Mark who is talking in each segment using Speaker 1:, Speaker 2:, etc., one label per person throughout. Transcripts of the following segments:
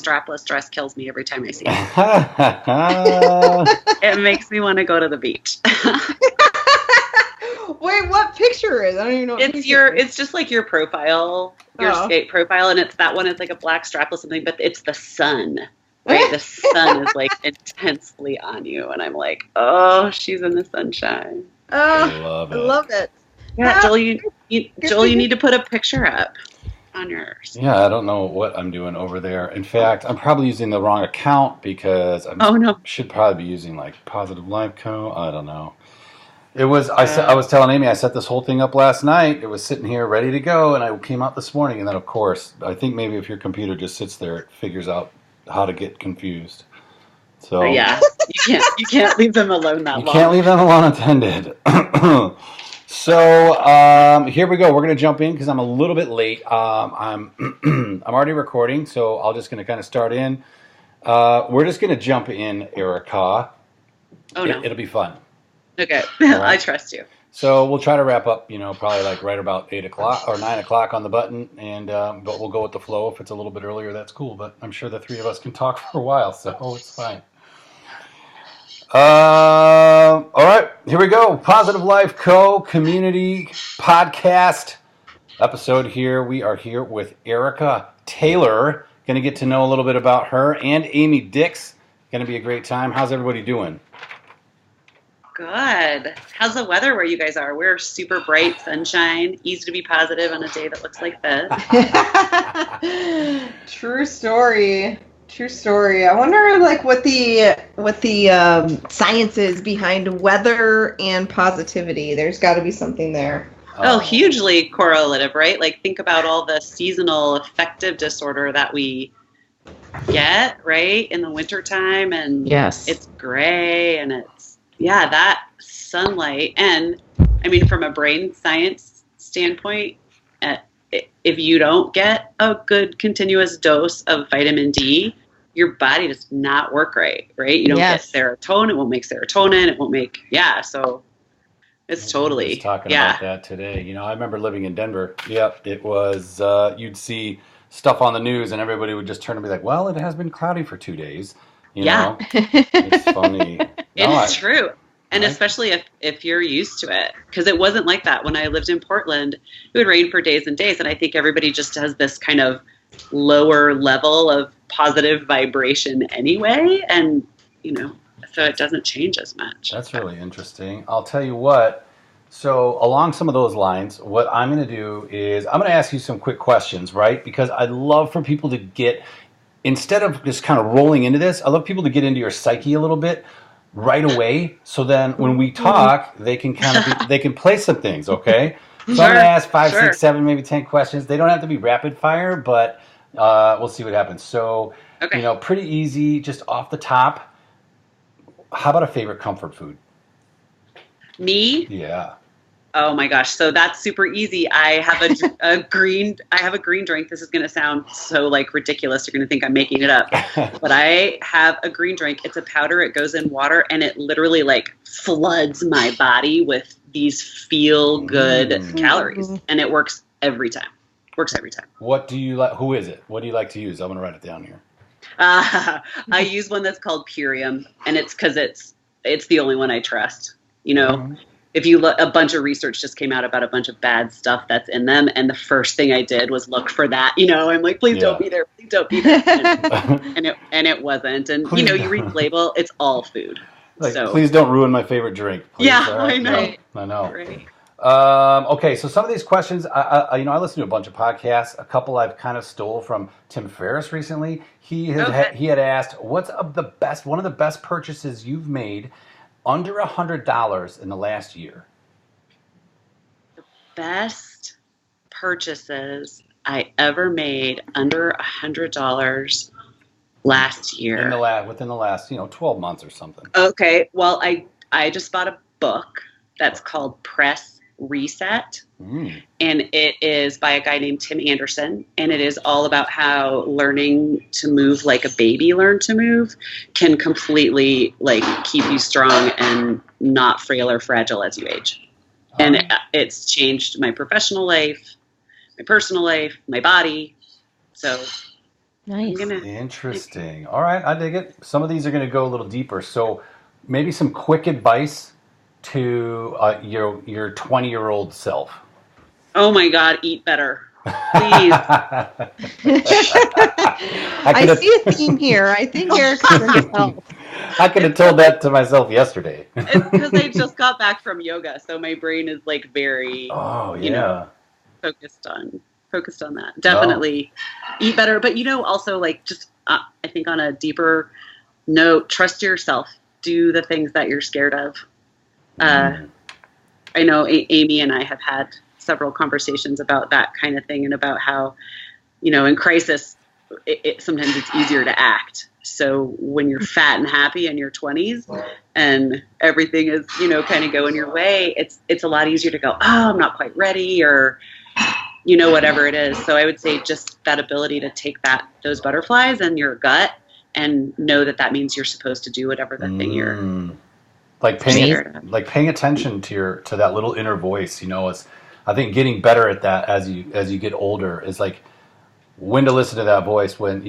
Speaker 1: strapless dress kills me every time I see it. It makes me want to go to the beach.
Speaker 2: Wait, what picture is? I don't even know.
Speaker 1: It's just like your profile, your skate profile, and it's that one. It's like a black strapless something, but it's the sun, right? The sun is like intensely on you, and I'm like, oh, she's in the sunshine.
Speaker 2: Oh, I love it.
Speaker 1: Yeah, Joel, you need to put a picture up on yours.
Speaker 3: Yeah, I don't know what I'm doing over there. In fact, I'm probably using the wrong account because I should probably be using like Positive Life Co. I don't know. It was I was telling Amy I set this whole thing up last night. It was sitting here ready to go, and I came out this morning. And then, of course, I think maybe if your computer just sits there, it figures out how to get confused. So
Speaker 1: yeah, you can't leave them alone that long.
Speaker 3: You can't leave them alone unattended. So here we go. We're going to jump in because I'm a little bit late. I'm already recording, so I'm just going to kind of start in. We're just going to jump in, Erika.
Speaker 1: Oh no,
Speaker 3: it'll be fun.
Speaker 1: Okay, right. I trust you.
Speaker 3: So we'll try to wrap up, probably like right about 8 o'clock or 9 o'clock on the button, and but we'll go with the flow. If it's a little bit earlier, that's cool. But I'm sure the three of us can talk for a while, so it's fine. All right, here we go. Positive Life Co. Community Podcast episode here. We are here with Ericka Taylor. Going to get to know a little bit about her and Amy Dix. Going to be a great time. How's everybody doing?
Speaker 1: Good. How's the weather where you guys are? We're super bright, sunshine, easy to be positive on a day that looks like this.
Speaker 2: True story. True story. I wonder, like, what the science is behind weather and positivity. There's got to be something there.
Speaker 1: Oh, hugely correlative, right? Like, think about all the seasonal affective disorder that we get, right, in the wintertime, and
Speaker 2: yes,
Speaker 1: it's gray, and it's that sunlight, and I mean, from a brain science standpoint, if you don't get a good continuous dose of vitamin D, your body does not work right? You don't get serotonin. It won't make serotonin. It won't make, so it's totally.
Speaker 3: I was talking about that today. I remember living in Denver. Yep, it was, you'd see stuff on the news and everybody would just turn and be like, well, it has been cloudy for 2 days. You know? It's funny.
Speaker 1: It's true. And especially if you're used to it, because it wasn't like that when I lived in Portland. It would rain for days and days, and I think everybody just has this kind of lower level of positive vibration anyway, and so it doesn't change as much.
Speaker 3: That's really interesting. I'll tell you what. So along some of those lines, what I'm going to do is I'm going to ask you some quick questions, right? Because I'd love for people to get, instead of just kind of rolling into this, I'd love people to get into your psyche a little bit right away, so then when we talk, they can they can play some things, okay? So I'm going to ask 5, 6, 7, maybe 10 questions. They don't have to be rapid fire, but we'll see what happens. So, pretty easy, just off the top. How about a favorite comfort food?
Speaker 1: Me?
Speaker 3: Yeah.
Speaker 1: Oh my gosh, so that's super easy. I have a green drink. This is going to sound so like ridiculous. You're going to think I'm making it up. But I have a green drink. It's a powder. It goes in water, and it literally like floods my body with these feel good calories, and it works every time.
Speaker 3: What do you like? Who is it? What do you like to use? I'm going to write it down here.
Speaker 1: I use one that's called Purium, and it's because it's the only one I trust. If you look, a bunch of research just came out about a bunch of bad stuff that's in them, and the first thing I did was look for that. I'm like, please don't be there, and it wasn't. And you read the label, it's all food.
Speaker 3: Like, please don't ruin my favorite drink. Please.
Speaker 1: Yeah, I know.
Speaker 3: I know.
Speaker 1: Right.
Speaker 3: Okay, so some of these questions, I listen to a bunch of podcasts. A couple I've kind of stole from Tim Ferriss recently. He had asked, what's one of the best purchases you've made under $100 in the last year?
Speaker 1: The best purchases I ever made under $100 last year.
Speaker 3: Within the last 12 months or something.
Speaker 1: Okay, well, I just bought a book that's called Press Reset, and it is by a guy named Tim Anderson, and it is all about how learning to move like a baby learned to move can completely like keep you strong and not frail or fragile as you age. And it's changed my professional life, my personal life, my body. So
Speaker 2: Nice.
Speaker 3: Interesting. All right, I dig it. Some of these are going to go a little deeper. So maybe some quick advice to your 20-year-old self.
Speaker 1: Oh my God, eat better. Please.
Speaker 2: I see a theme here. I think Eric's going to help.
Speaker 3: I could have told that to myself yesterday.
Speaker 1: It's because I just got back from yoga, so my brain is like very, focused on that. Definitely eat better, but also like just I think on a deeper note, trust yourself. Do the things that you're scared of. I know Amy and I have had several conversations about that kind of thing, and about how, in crisis, sometimes it's easier to act. So when you're fat and happy in your 20s and everything is, kind of going your way, it's a lot easier to go, oh, I'm not quite ready, or, whatever it is. So I would say just that ability to take those butterflies and your gut and know that means you're supposed to do whatever the thing you're
Speaker 3: paying attention to that little inner voice. I think getting better at that as you get older is like when to listen to that voice when,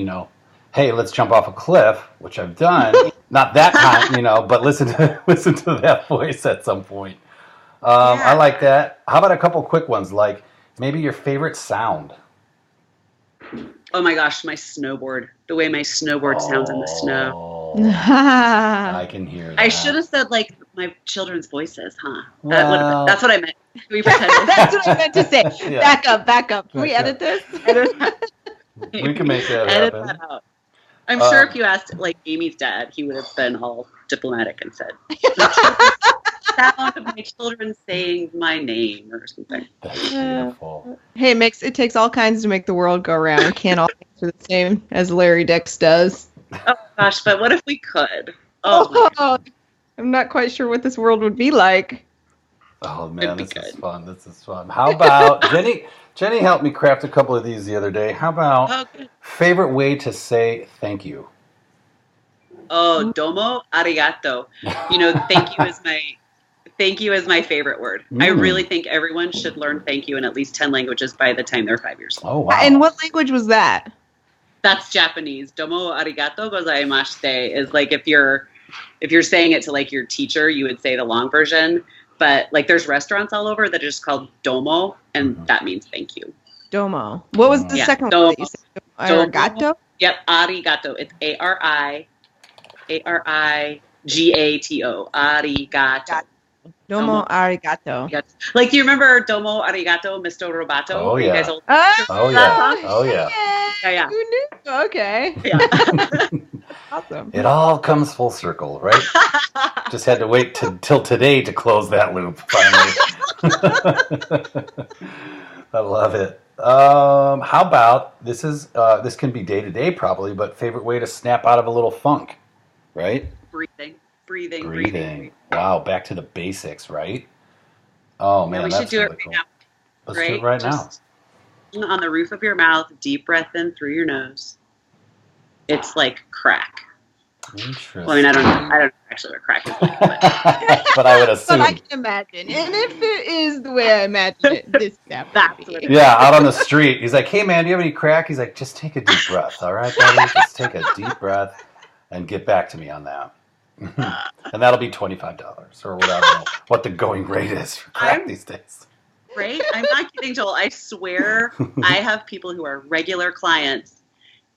Speaker 3: hey, let's jump off a cliff, which I've done. Not that time, but listen to that voice at some point. I like that. How about a couple quick ones, like maybe your favorite sound?
Speaker 1: Oh my gosh, my snowboard. The way my snowboard sounds in the snow.
Speaker 3: I can hear that.
Speaker 1: I should have said like my children's voices, huh? That's what I meant. We pretended.
Speaker 2: That's what I meant to say. Yeah. Back up. Can we edit this?
Speaker 3: We can make that
Speaker 1: edit
Speaker 3: happen.
Speaker 1: That out. I'm sure if you asked like Amy's dad, he would have been all diplomatic and said, the sound of my children saying my name or something.
Speaker 3: That's beautiful.
Speaker 2: Hey, it takes all kinds to make the world go round. We can't all answer the same as Larry Dix does.
Speaker 1: Oh gosh, but what if we could? Oh,
Speaker 2: I'm not quite sure what this world would be like.
Speaker 3: Oh man, this is fun. How about Jenny helped me craft a couple of these the other day. How about favorite way to say thank you?
Speaker 1: Oh, domo arigato. Thank you is my favorite word. I really think everyone should learn thank you in at least 10 languages by the time they're 5 years old.
Speaker 3: Oh wow.
Speaker 2: And what language was that?
Speaker 1: That's Japanese. Domo arigato gozaimashite is like if you're saying it to like your teacher, you would say the long version. But like there's restaurants all over that are just called domo, and that means thank you.
Speaker 2: Domo. What was the second one that you said? Arigato?
Speaker 1: Yep, arigato. It's Arigato. Arigato.
Speaker 2: Domo arigato.
Speaker 1: Like, do you remember Domo arigato, Mr. Roboto?
Speaker 3: Oh, yeah.
Speaker 1: You guys all
Speaker 3: Oh, yeah.
Speaker 1: Yeah.
Speaker 2: Who knew? Okay.
Speaker 1: Yeah.
Speaker 2: Awesome.
Speaker 3: It all comes full circle, right? Just had to wait till today to close that loop, finally. I love it. How about, this can be day to day probably, but favorite way to snap out of a little funk, right? Breathing. Wow, back to the basics, right? Oh man,
Speaker 1: we should do it right now.
Speaker 3: Let's do it right now.
Speaker 1: On the roof of your mouth, deep breath in through your nose. It's like crack.
Speaker 3: Interesting.
Speaker 1: Well, I mean, I don't know actually what crack is like,
Speaker 3: but I would assume.
Speaker 2: But I can imagine. And if it is the way I imagine it, that's
Speaker 1: what it is.
Speaker 3: Yeah, out on the street. He's like, hey man, do you have any crack? He's like, just take a deep breath, all right, buddy? Just take a deep breath and get back to me on that. And that'll be $25 or whatever, what the going rate is for crack these days.
Speaker 1: Right? I'm not kidding, Joel. I swear I have people who are regular clients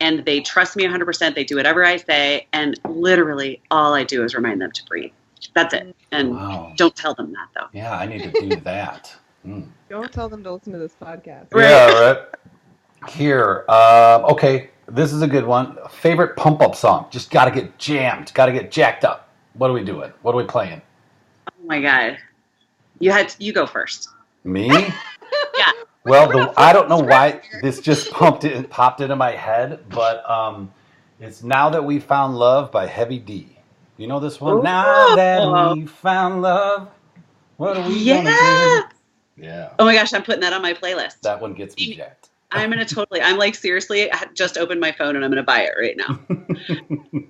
Speaker 1: and they trust me 100%. They do whatever I say. And literally all I do is remind them to breathe. That's it. And don't tell them that, though.
Speaker 3: Yeah, I need to do that.
Speaker 2: Don't tell them to listen to this podcast.
Speaker 3: Right. Yeah, right. Here. Okay. This is a good one. Favorite pump-up song. Just got to get jammed. Got to get jacked up. What are we doing? What are we playing?
Speaker 1: Oh, my God. You go first.
Speaker 3: Me?
Speaker 1: Yeah.
Speaker 3: Well, I don't know why this just popped into my head, but it's Now That We Found Love by Heavy D. You know this one? Ooh. Now that we found love, what are we gonna do? Yeah.
Speaker 1: Oh, my gosh. I'm putting that on my playlist.
Speaker 3: That one gets me jacked.
Speaker 1: I'm like, seriously, I just opened my phone and I'm going to buy it right now.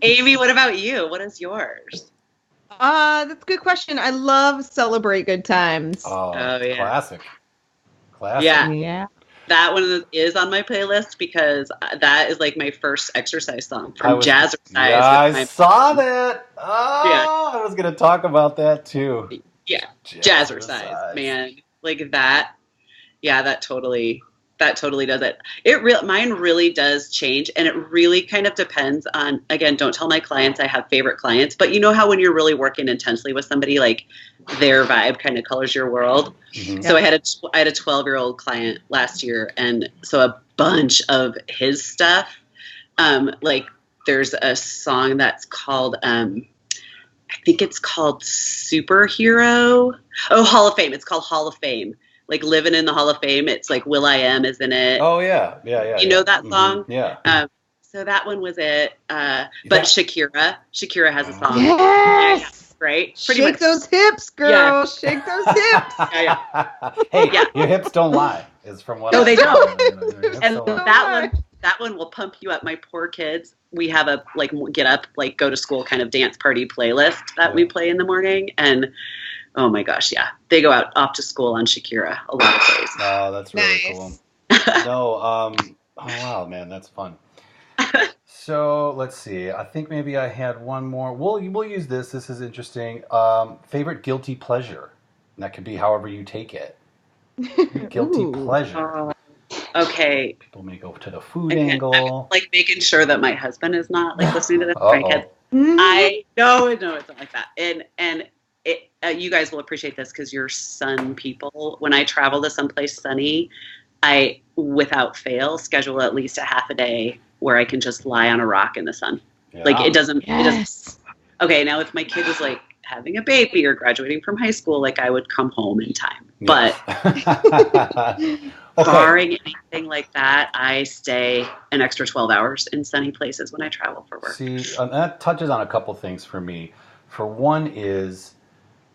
Speaker 1: Amy, what about you? What is yours?
Speaker 2: That's a good question. I love Celebrate Good Times.
Speaker 3: Oh yeah. Classic.
Speaker 1: Yeah. That one is on my playlist because that is like my first exercise song from Jazzercise.
Speaker 3: Yeah, I saw that. Oh, I was going to talk about that too.
Speaker 1: Yeah, Jazzercise, man. Like that. Yeah, that totally does it. Mine really does change, and it really kind of depends on, again, don't tell my clients I have favorite clients, but you know how when you're really working intensely with somebody, like their vibe kind of colors your world. Mm-hmm. So I had a 12-year-old client last year, and so a bunch of his stuff, like there's a song that's called I think it's called Superhero. Oh, Hall of Fame. It's called Hall of Fame. Like Living in the Hall of Fame. It's like Will.i.am is in it.
Speaker 3: Oh, yeah.
Speaker 1: You know that song?
Speaker 3: Mm-hmm. Yeah.
Speaker 1: So that one was it. But Shakira has a song.
Speaker 2: Yes.
Speaker 1: Yeah, right?
Speaker 2: Pretty Shake much. Those hips, girl. Yeah. Shake those hips.
Speaker 3: Hey, your hips don't lie. Is from what
Speaker 1: they don't. And that one will pump you up. My poor kids. We have a like get up, like go to school kind of dance party playlist that we play in the morning, and oh my gosh, yeah, they go off to school on Shakira a lot of days.
Speaker 3: Oh, that's really cool. No, oh wow, man, that's fun. So let's see. I think maybe I had one more. We'll use this. This is interesting. Favorite guilty pleasure. And that could be however you take it. Guilty pleasure.
Speaker 1: Okay.
Speaker 3: People may go to the food angle.
Speaker 1: I'm, like making sure that my husband is not like listening to this. I know it's not like that. And it, you guys will appreciate this because you're sun people. When I travel to someplace sunny, I, without fail, schedule at least a half a day where I can just lie on a rock in the sun. Yeah. Like it doesn't. Okay, now if my kid was like having a baby or graduating from high school, like I would come home in time. But barring anything like that, I stay an extra 12 hours in sunny places when I travel for work.
Speaker 3: See, that touches on a couple things for me. For one is,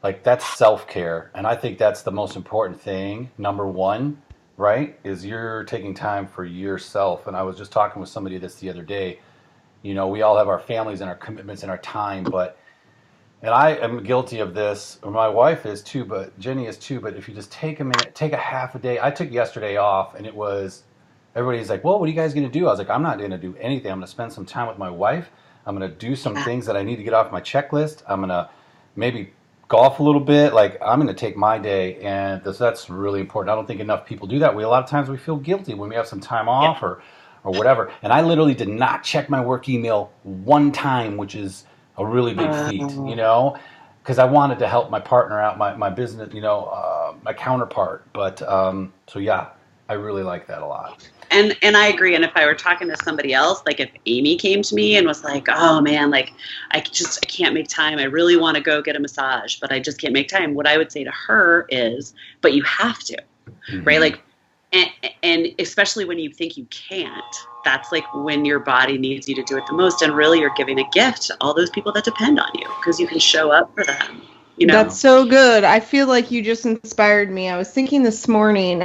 Speaker 3: like, that's self-care, and I think that's the most important thing. Number one, right, is you're taking time for yourself. And I was just talking with somebody this the other day. You know, we all have our families and our commitments and our time, and I am guilty of this, or my wife is too, but Jenny is too, but if you just take a minute, take a half a day. I took yesterday off, and it was, everybody's like, well, what are you guys going to do? I was like, I'm not going to do anything. I'm going to spend some time with my wife. I'm going to do some things that I need to get off my checklist. I'm going to maybe golf a little bit. Like, I'm going to take my day, and that's really important. I don't think enough people do that. A lot of times we feel guilty when we have some time off or whatever. And I literally did not check my work email one time, which is a really big feat, you know, because I wanted to help my partner out, my business, you know, my counterpart. But so yeah, I really like that a lot.
Speaker 1: And I agree. And if I were talking to somebody else, like if Amy came to me and was like, oh man, like I can't make time. I really want to go get a massage, but I just can't make time. What I would say to her is, but you have to, right? Like, and especially when you think you can't, that's like when your body needs you to do it the most. And really you're giving a gift to all those people that depend on you because you can show up for them. You know?
Speaker 2: That's so good. I feel like you just inspired me. I was thinking this morning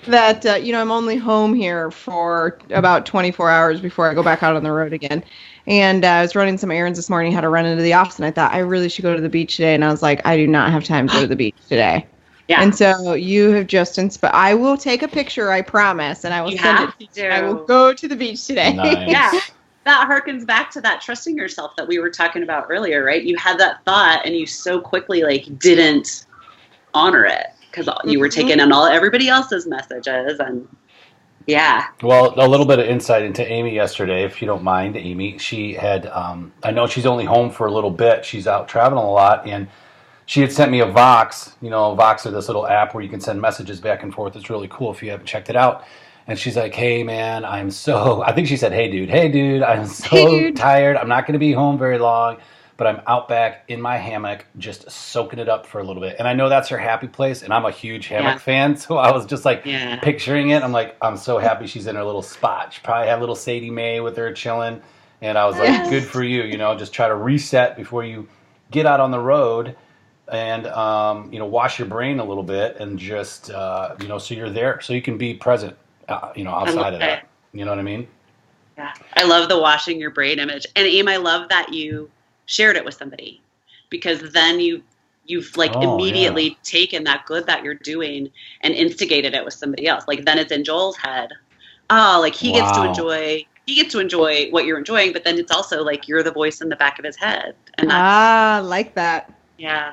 Speaker 2: that, you know, I'm only home here for about 24 hours before I go back out on the road again. And I was running some errands this morning, had to run into the office, and I thought I really should go to the beach today. And I was like, I do not have time to go to the beach today. Yeah. And so you have just inspired. I will take a picture, I promise, and I will send it to you. I will go to the beach today.
Speaker 3: Nice.
Speaker 1: Yeah. That harkens back to that trusting yourself that we were talking about earlier, right? You had that thought and you so quickly like didn't honor it because you were taking in everybody else's messages and yeah.
Speaker 3: Well, a little bit of insight into Amy yesterday, if you don't mind, Amy. She had, I know she's only home for a little bit. She's out traveling a lot, and she had sent me a Vox. You know, Vox are this little app where you can send messages back and forth. It's really cool if you haven't checked it out. And she's like, hey, man, I think she said, hey, dude, I'm so tired. I'm not going to be home very long, but I'm out back in my hammock just soaking it up for a little bit. And I know that's her happy place, and I'm a huge hammock fan, so I was just like picturing it. I'm like, I'm so happy she's in her little spot. She probably had little Sadie Mae with her chilling, and I was like, good for you, you know, just try to reset before you get out on the road and, you know, wash your brain a little bit and just, you know, so you're there, so you can be present. You know, outside of that. You know what I mean?
Speaker 1: Yeah. I love the washing your brain image. And Aim, I love that you shared it with somebody because then you've like immediately taken that good that you're doing and instigated it with somebody else. Like then it's in Joel's head. Oh, like he gets to enjoy what you're enjoying, but then it's also like you're the voice in the back of his head. And that's
Speaker 2: like that.
Speaker 1: Yeah,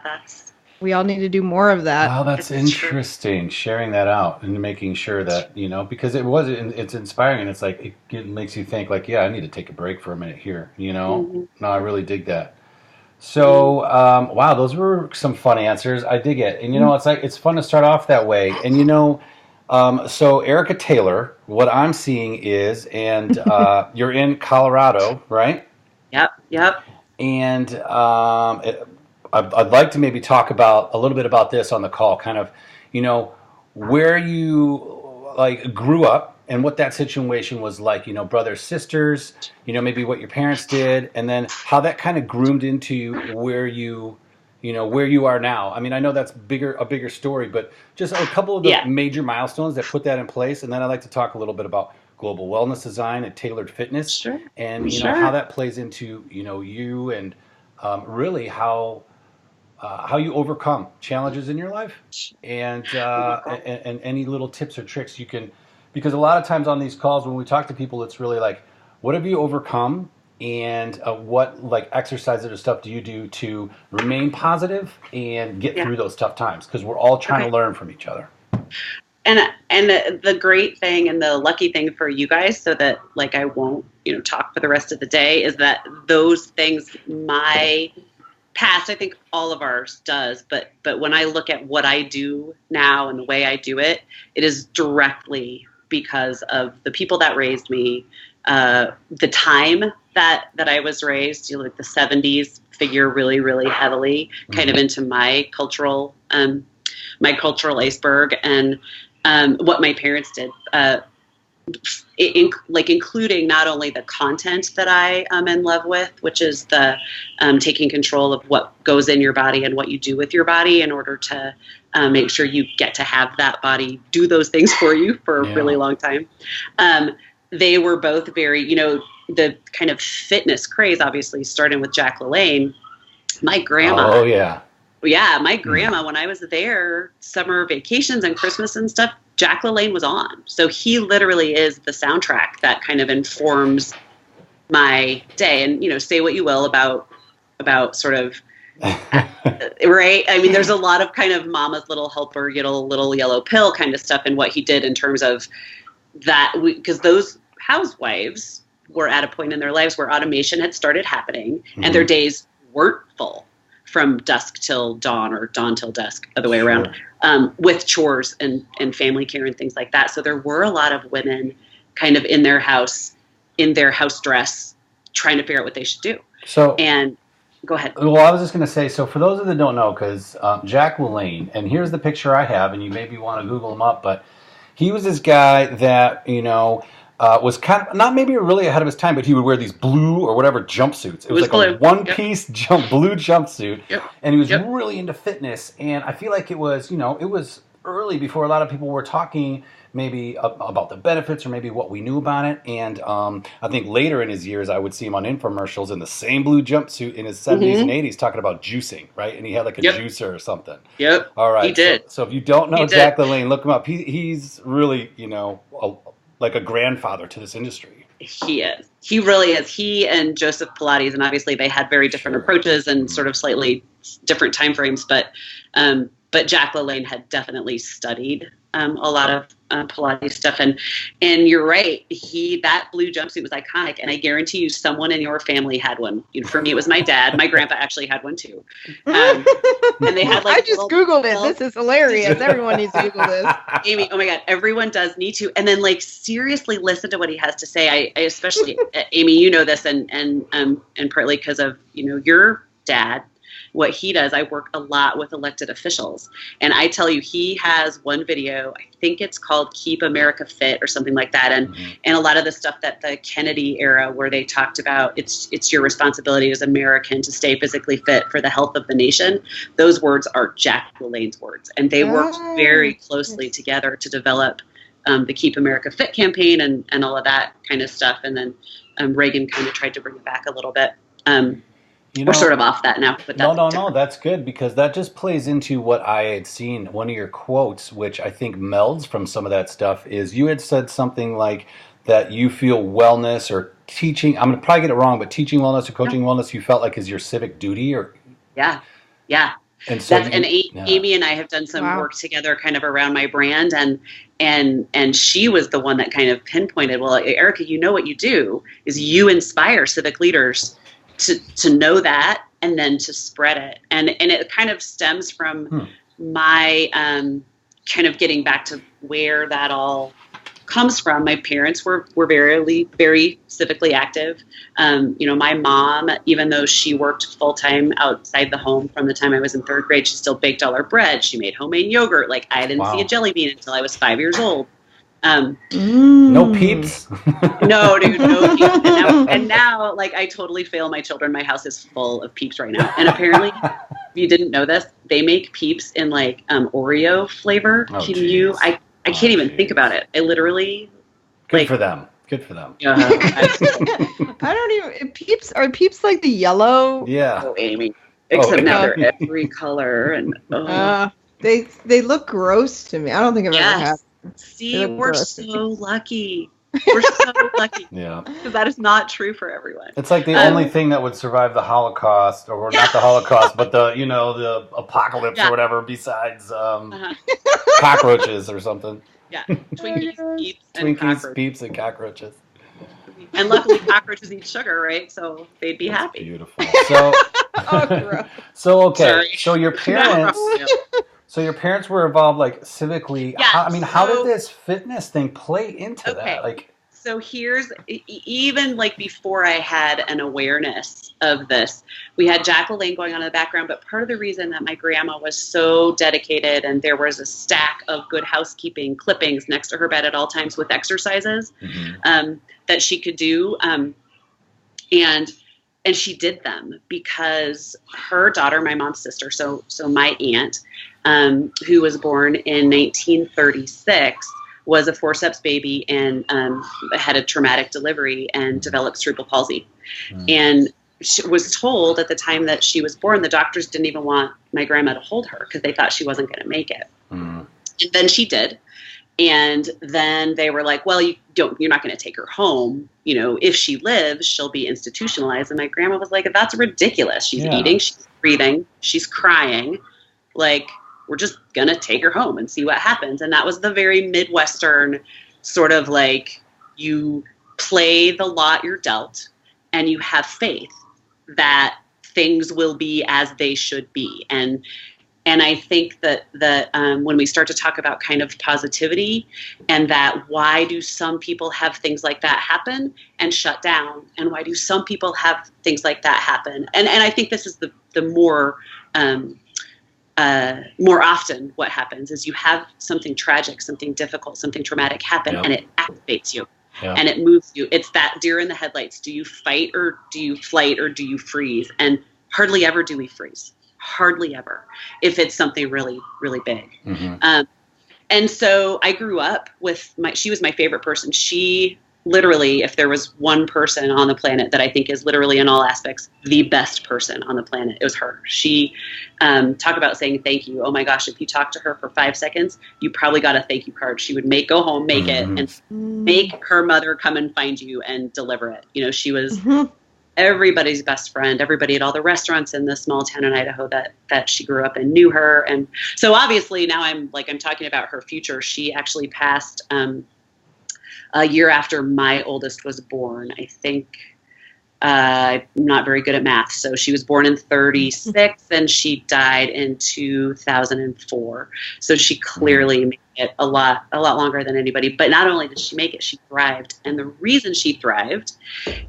Speaker 2: we all need to do more of that.
Speaker 3: Wow, that's interesting. True. Sharing that out and making sure that, because it's inspiring, and it's like, it makes you think like, yeah, I need to take a break for a minute here, No, I really dig that. So, wow, those were some fun answers. I dig it. And, it's fun to start off that way. And, so Ericka Taylor, what I'm seeing is, and you're in Colorado, right?
Speaker 1: Yep.
Speaker 3: And I'd like to maybe talk a little bit about this on the call, kind of, where you like grew up and what that situation was like, brothers, sisters, maybe what your parents did, and then how that kind of groomed into where you are now. I mean, I know that's a bigger story, but just a couple of the major milestones that put that in place. And then I'd like to talk a little bit about global wellness design and tailored fitness, and how that plays into you and really how you overcome challenges in your life, and any little tips or tricks you can. Because a lot of times on these calls, when we talk to people, it's really like, what have you overcome, and what like exercises or stuff do you do to remain positive and get through those tough times? Because we're all trying to learn from each other.
Speaker 1: And the great thing and the lucky thing for you guys, so that like I won't talk for the rest of the day, is that those things, my past, I think all of ours does, but when I look at what I do now and the way I do it, it is directly because of the people that raised me, the time that I was raised. Like the 70s figure really, really heavily kind of into my cultural iceberg, and what my parents did, including not only the content that I am in love with, which is the taking control of what goes in your body and what you do with your body in order to make sure you get to have that body do those things for you for a really long time. They were both very, the kind of fitness craze, obviously, starting with Jack LaLanne. My grandma.
Speaker 3: Oh, yeah.
Speaker 1: Yeah, my grandma, when I was there, summer vacations and Christmas and stuff, Jack LaLanne was on. So he literally is the soundtrack that kind of informs my day. And, say what you will about sort of, right? I mean, there's a lot of kind of mama's little helper, little yellow pill kind of stuff in what he did in terms of that, because those housewives were at a point in their lives where automation had started happening and their days weren't full from dusk till dawn or dawn till dusk, other way around, with chores and family care and things like that. So there were a lot of women kind of in their house dress, trying to figure out what they should do. So, and go ahead.
Speaker 3: Well, I was just going to say, so for those that don't know, because Jack LaLanne, and here's the picture I have, and you maybe want to Google him up, but he was this guy that, was kind of, not maybe really ahead of his time, but he would wear these blue or whatever jumpsuits. It was like blue. A one-piece blue jumpsuit, and he was really into fitness. And I feel like it was, it was early before a lot of people were talking maybe about the benefits or maybe what we knew about it. And I think later in his years, I would see him on infomercials in the same blue jumpsuit in his 70s and 80s talking about juicing, right? And he had like a juicer or something.
Speaker 1: Yep.
Speaker 3: All right.
Speaker 1: He did.
Speaker 3: So if you don't know Jack LaLanne, look him up. He's really, like a grandfather to this industry.
Speaker 1: He is. He really is. He and Joseph Pilates, and obviously they had very different approaches and sort of slightly different time frames, but Jack LaLanne had definitely studied a lot of Pilates stuff, and you're right. That blue jumpsuit was iconic, and I guarantee you, someone in your family had one. For me, it was my dad. My grandpa actually had one too. And they had like.
Speaker 2: I just Googled it. This is hilarious. Everyone needs to Google this.
Speaker 1: Amy, oh my God, everyone does need to. And then like seriously listen to what he has to say. I especially Amy, this, and partly because of your dad. What he does, I work a lot with elected officials. And I tell you, he has one video, I think it's called Keep America Fit or something like that. And a lot of the stuff that the Kennedy era where they talked about it's your responsibility as American to stay physically fit for the health of the nation. Those words are Jack LaLanne's words. And they worked very closely together to develop the Keep America Fit campaign and all of that kind of stuff. And then Reagan kind of tried to bring it back a little bit. We're sort of off that now, but that's
Speaker 3: no. That's good because that just plays into what I had seen. One of your quotes, which I think melds from some of that stuff, is you had said something like that you feel wellness or teaching. I'm going to probably get it wrong, but teaching wellness or coaching wellness, you felt like is your civic duty, or
Speaker 1: yeah.
Speaker 3: And so
Speaker 1: Amy and I have done some work together, kind of around my brand, and she was the one that kind of pinpointed. Well, Erika, you know what you do is you inspire civic leaders to know that and then to spread it, and it kind of stems from my kind of getting back to where that all comes from. My parents were very civically active. My mom, even though she worked full time outside the home from the time I was in third grade, she still baked all our bread. She made homemade yogurt. Like I didn't see a jelly bean until I was 5 years old.
Speaker 3: No Peeps.
Speaker 1: No, dude, no Peeps. And now, like, I totally fail my children. My house is full of Peeps right now. And apparently, if you didn't know this, they make Peeps in like Oreo flavor. I can't even think about it. I literally.
Speaker 3: Good for them.
Speaker 2: I don't even. Are Peeps like the yellow?
Speaker 3: Yeah.
Speaker 1: Oh, Amy. Except now they're every color and.
Speaker 2: They look gross to me. I don't think I've ever had.
Speaker 1: See, we're so lucky. We're so lucky.
Speaker 3: Yeah.
Speaker 1: Because that is not true for everyone.
Speaker 3: It's like the only thing that would survive the Holocaust, or not the Holocaust, but the apocalypse or whatever, besides cockroaches or something.
Speaker 1: Yeah. Twinkies,
Speaker 3: Peeps, and cockroaches.
Speaker 1: And luckily cockroaches eat sugar, right? So they'd be happy.
Speaker 3: Beautiful. So,
Speaker 1: Sorry.
Speaker 3: So your parents... So your parents were involved, like, civically.
Speaker 1: Yeah,
Speaker 3: how did this fitness thing play into that? Like,
Speaker 1: so here's, even like before I had an awareness of this, we had Jack LaLanne going on in the background, but part of the reason that my grandma was so dedicated, and there was a stack of Good Housekeeping clippings next to her bed at all times with exercises that she could do, and she did them because her daughter, my mom's sister, so my aunt, who was born in 1936, was a forceps baby and had a traumatic delivery and developed cerebral palsy. And she was told at the time that she was born, the doctors didn't even want my grandma to hold her because they thought she wasn't going to make it. And then she did. And then they were like, well, you're not going to take her home. If she lives, she'll be institutionalized. And my grandma was like, that's ridiculous. She's eating, she's breathing, she's crying. Like, we're just going to take her home and see what happens. And that was the very Midwestern sort of like, you play the lot you're dealt and you have faith that things will be as they should be. And I think that when we start to talk about kind of positivity and that why do some people have things like that happen and shut down, and why do some people have things like that happen? And I think this is the more often what happens is you have something tragic, something difficult, something traumatic happen, and it activates you. And it moves you. It's that deer in the headlights. Do you fight or do you flight or do you freeze? And hardly ever do we freeze. Hardly ever, if it's something really, really big. And so I grew up with she was my favorite person. She literally, if there was one person on the planet that I think is literally in all aspects the best person on the planet, it was her. She, talk about saying thank you. Oh my gosh, if you talk to her for 5 seconds, you probably got a thank you card. She would go home, make it, and make her mother come and find you and deliver it. She was everybody's best friend. Everybody at all the restaurants in the small town in Idaho that she grew up in knew her. And so obviously now I'm talking about her future. She actually passed a year after my oldest was born. I think I'm not very good at math. So she was born in 1936 and she died in 2004. So she clearly made it a lot longer than anybody. But not only did she make it, she thrived. And the reason she thrived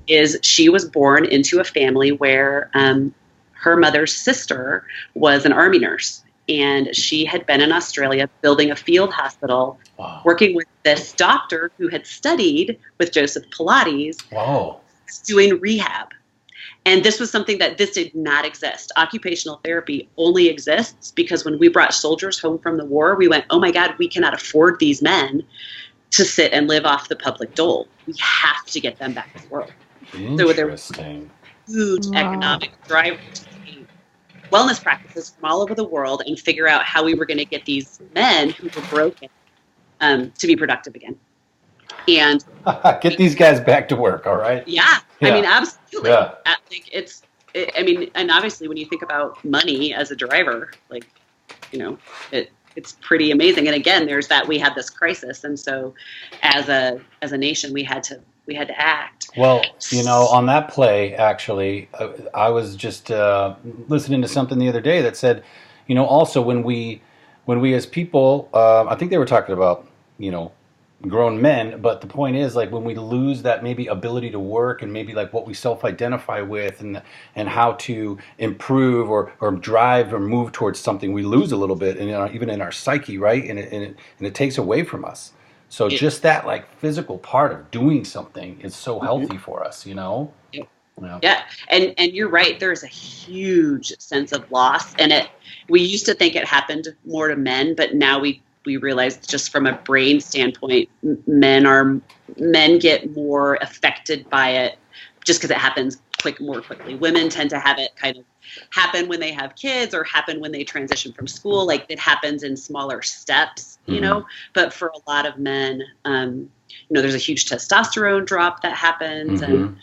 Speaker 1: is she was born into a family where her mother's sister was an army nurse. And she had been in Australia building a field hospital, working with this doctor who had studied with Joseph Pilates, doing rehab. And this was something that this did not exist. Occupational therapy only exists because when we brought soldiers home from the war, we went, oh my God, we cannot afford these men to sit and live off the public dole. We have to get them back to work.
Speaker 3: Interesting.
Speaker 1: huge economic driver to take wellness practices from all over the world and figure out how we were going to get these men who were broken to be productive again. And
Speaker 3: get these guys back to work. All right.
Speaker 1: Yeah. I mean, absolutely.
Speaker 3: Yeah.
Speaker 1: I think I mean, and obviously when you think about money as a driver, like, you know, it's pretty amazing. And again, there's that we had this crisis. And so as a nation, we had to act.
Speaker 3: Well, you know, on that play, actually, I was just listening to something the other day that said, you know, also when we as people, I think they were talking about, you know, grown men, but the point is, like, when we lose that maybe ability to work and maybe like what we self-identify with and how to improve or drive or move towards something, we lose a little bit, and even in our psyche, right? And it takes away from us. So just that like physical part of doing something is so healthy for us, you know?
Speaker 1: Yeah. And you're right. There's a huge sense of loss, and we used to think it happened more to men, but now we realize just from a brain standpoint, men get more affected by it just because it happens more quickly. Women tend to have it kind of happen when they have kids or happen when they transition from school. Like, it happens in smaller steps, you know, but for a lot of men, you know, there's a huge testosterone drop that happens. And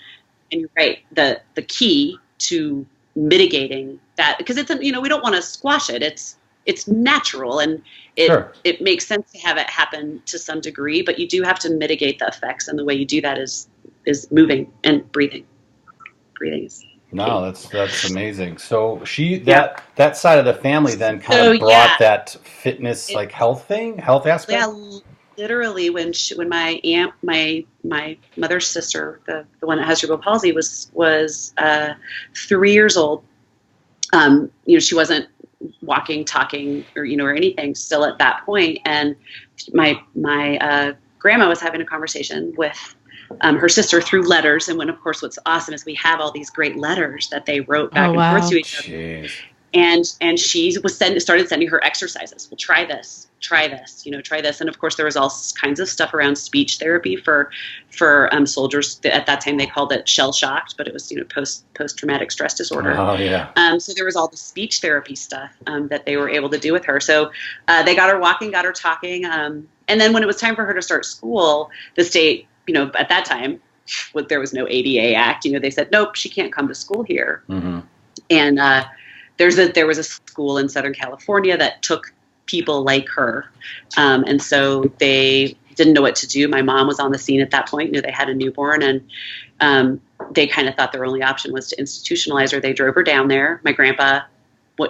Speaker 1: you're right. The key to mitigating that, because it's, you know, we don't want to squash it. It's natural, and it makes sense to have it happen to some degree, but you do have to mitigate the effects, and the way you do that is moving and breathing. Breathing is
Speaker 3: no, that's amazing. So that side of the family then kind of brought that fitness, like health aspect.
Speaker 1: Yeah, literally when my aunt, my mother's sister, the one that has cerebral palsy, was 3 years old. You know, she wasn't walking, talking, or, you know, or anything still at that point. And my grandma was having a conversation with her sister through letters. And when, of course, what's awesome is we have all these great letters that they wrote back and forth to each other. Jeez. And she started sending her exercises. Well, try this, you know, try this. And of course, there was all kinds of stuff around speech therapy for soldiers. At that time, they called it shell shocked, but it was, you know, post-traumatic stress disorder.
Speaker 3: Oh, yeah.
Speaker 1: So there was all the speech therapy stuff that they were able to do with her. So they got her walking, got her talking. And then when it was time for her to start school, the state, you know, at that time, there was no ADA Act. You know, they said, nope, she can't come to school here. Mm-hmm. And there was a school in Southern California that took people like her. And so they didn't know what to do. My mom was on the scene at that point. You know, they had a newborn, and they kind of thought their only option was to institutionalize her. They drove her down there. My grandpa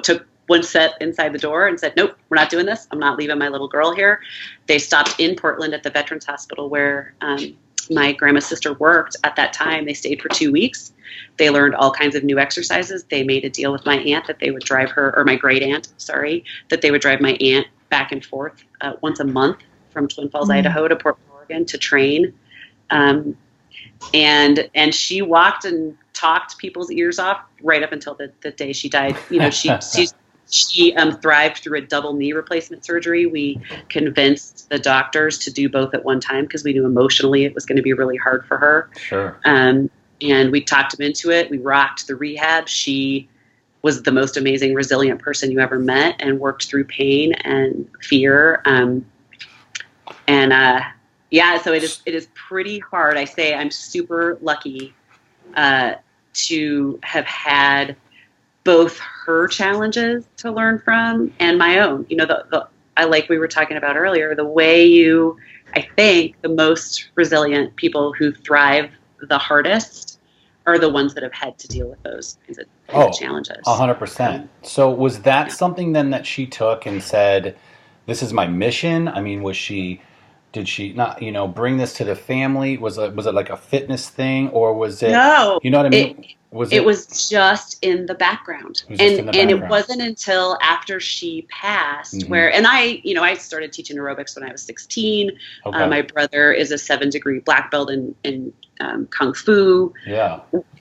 Speaker 1: took one set inside the door and said, nope, we're not doing this. I'm not leaving my little girl here. They stopped in Portland at the Veterans Hospital where my grandma's sister worked at that time. They stayed for 2 weeks. They learned all kinds of new exercises. They made a deal with my aunt that they would drive her, or my great aunt, that they would drive my aunt back and forth once a month from Twin Falls, Idaho to Portland, Oregon to train. And she walked and talked people's ears off right up until the day she died. You know, she thrived through a double knee replacement surgery. We convinced the doctors to do both at one time because we knew emotionally it was going to be really hard for her.
Speaker 3: Sure.
Speaker 1: And we talked them into it. We rocked the rehab. She was the most amazing, resilient person you ever met, and worked through pain and fear. So it is pretty hard. I say I'm super lucky to have had both her challenges to learn from and my own. You know, I like we were talking about earlier, the way I think the most resilient people who thrive the hardest are the ones that have had to deal with those kinds of challenges.
Speaker 3: 100%. So was that something then that she took and said, this is my mission? I mean, did she not, you know, bring this to the family? Was it like a fitness thing, or was it?
Speaker 1: No,
Speaker 3: you know what I mean?
Speaker 1: It was just in the background. And it wasn't until after she passed and I started teaching aerobics when I was 16. Okay. My brother is a 7-degree black belt in Kung Fu. Yeah.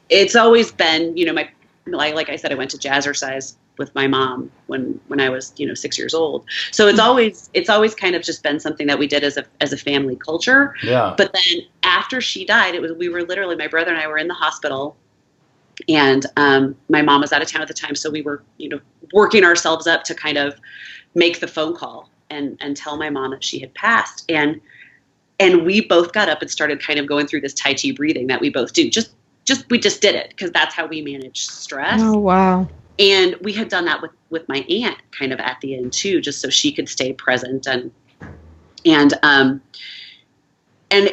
Speaker 1: It's always been, you know, like I said, I went to jazzercise with my mom when I was, you know, 6 years old. So it's always kind of just been something that we did as a family culture. Yeah. But then after she died, we were literally, my brother and I were in the hospital And my mom was out of town at the time, so we were, working ourselves up to kind of make the phone call and tell my mom that she had passed. And we both got up and started kind of going through this Tai Chi breathing that we both do. We just did it because that's how we manage stress.
Speaker 2: Oh, wow.
Speaker 1: And we had done that with my aunt kind of at the end too, just so she could stay present. And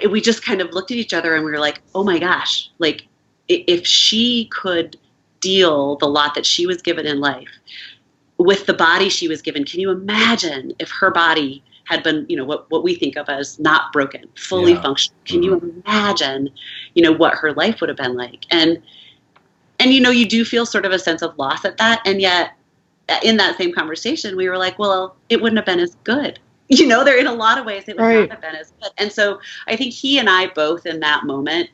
Speaker 1: we just kind of looked at each other and we were like, oh my gosh, like if she could deal the lot that she was given in life with the body she was given, can you imagine if her body had been, what we think of as not broken, fully functional? Can you imagine, what her life would have been like? And you do feel sort of a sense of loss at that. And yet in that same conversation, we were like, well, it wouldn't have been as good. There in a lot of ways, it would not have been as good. And so I think he and I both in that moment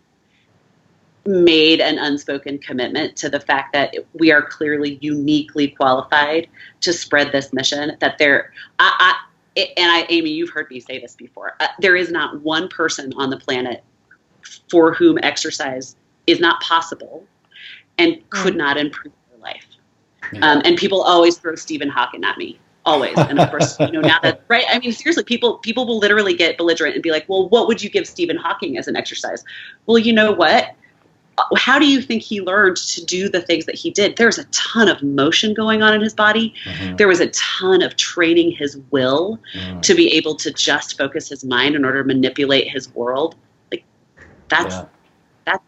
Speaker 1: made an unspoken commitment to the fact that we are clearly uniquely qualified to spread this mission, that Amy, you've heard me say this before. There is not one person on the planet for whom exercise is not possible and could not improve their life. Yeah. And people always throw Stephen Hawking at me, always. And of course, now that, right? I mean, seriously, people will literally get belligerent and be like, well, what would you give Stephen Hawking as an exercise? Well, you know what? How do you think he learned to do the things that he did? There's a ton of motion going on in his body. Mm-hmm. There was a ton of training his will to be able to just focus his mind in order to manipulate his world. Like that's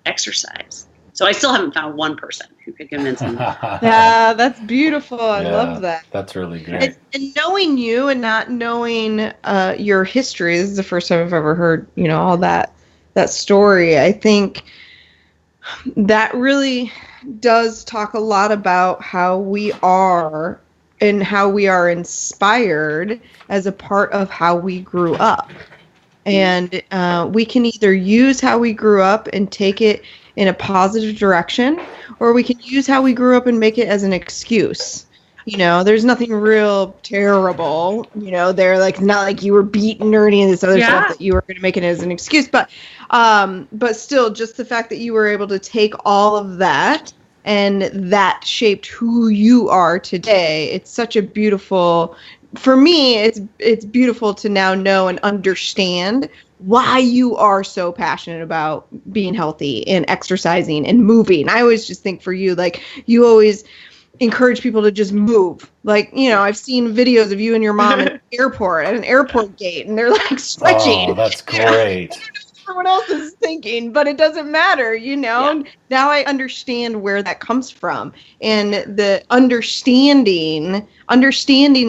Speaker 1: exercise. So I still haven't found one person who could convince me.
Speaker 2: Yeah, that's beautiful. I love that.
Speaker 3: That's really great.
Speaker 2: And knowing you and not knowing your history, this is the first time I've ever heard, all that story. I think that really does talk a lot about how we are and how we are inspired as a part of how we grew up. And we can either use how we grew up and take it in a positive direction, or we can use how we grew up and make it as an excuse. There's nothing real terrible, they're like, not like you were beaten or any of this other stuff that you were going to make it as an excuse. But still, just the fact that you were able to take all of that and that shaped who you are today. It's such a beautiful, for me, it's beautiful to now know and understand why you are so passionate about being healthy and exercising and moving. I always just think for you, like, you always encourage people to just move. Like, I've seen videos of you and your mom at an airport gate, and they're like stretching.
Speaker 3: Oh, that's great.
Speaker 2: Everyone else is thinking, but it doesn't matter, Yeah. Now I understand where that comes from. And the understanding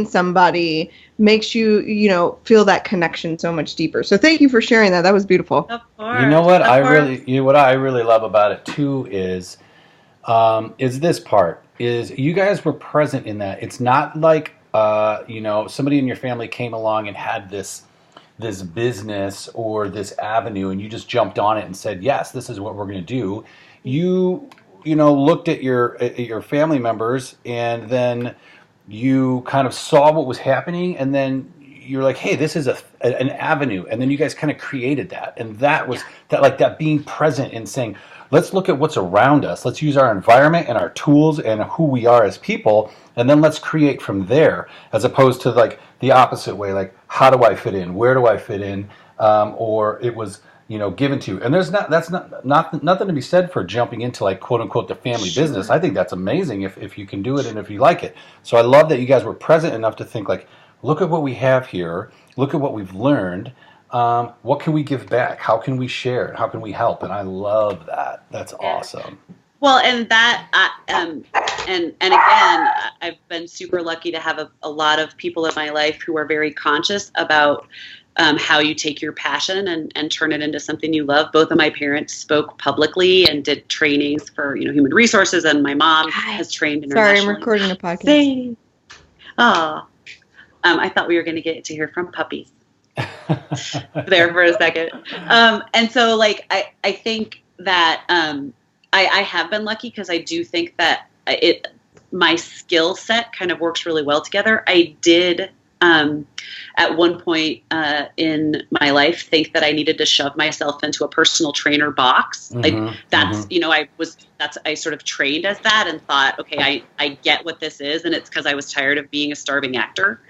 Speaker 2: somebody makes you, feel that connection so much deeper. So thank you for sharing that. That was beautiful.
Speaker 1: Of course.
Speaker 3: You know what what I really love about it too is this part is you guys were present in that. It's not like somebody in your family came along and had this business or this avenue and you just jumped on it and said, yes, this is what we're going to do. You looked at your family members and then you kind of saw what was happening and then you're like, hey, this is an avenue. And then you guys kind of created that. And that was that being present and saying, let's look at what's around us. Let's use our environment and our tools and who we are as people. And then let's create from there, as opposed to like the opposite way. Like, how do I fit in? Where do I fit in? Or it was, given to you. And that's nothing to be said for jumping into like, quote unquote, the family business. I think that's amazing if you can do it and if you like it. So I love that you guys were present enough to think like, look at what we have here. Look at what we've learned. What can we give back? How can we share? How can we help? And I love that. That's awesome.
Speaker 1: Well, and that, and again, I've been super lucky to have a lot of people in my life who are very conscious about how you take your passion and turn it into something you love. Both of my parents spoke publicly and did trainings for human resources, and my mom has trained internationally.
Speaker 2: Sorry, I'm recording a podcast.
Speaker 1: I thought we were going to get to hear from puppies there for a second. And so, like, I think that I have been lucky because I do think that my skill set kind of works really well together. I did at one point in my life think that I needed to shove myself into a personal trainer box. Like that's, I sort of trained as that and thought, okay, I get what this is. And it's because I was tired of being a starving actor.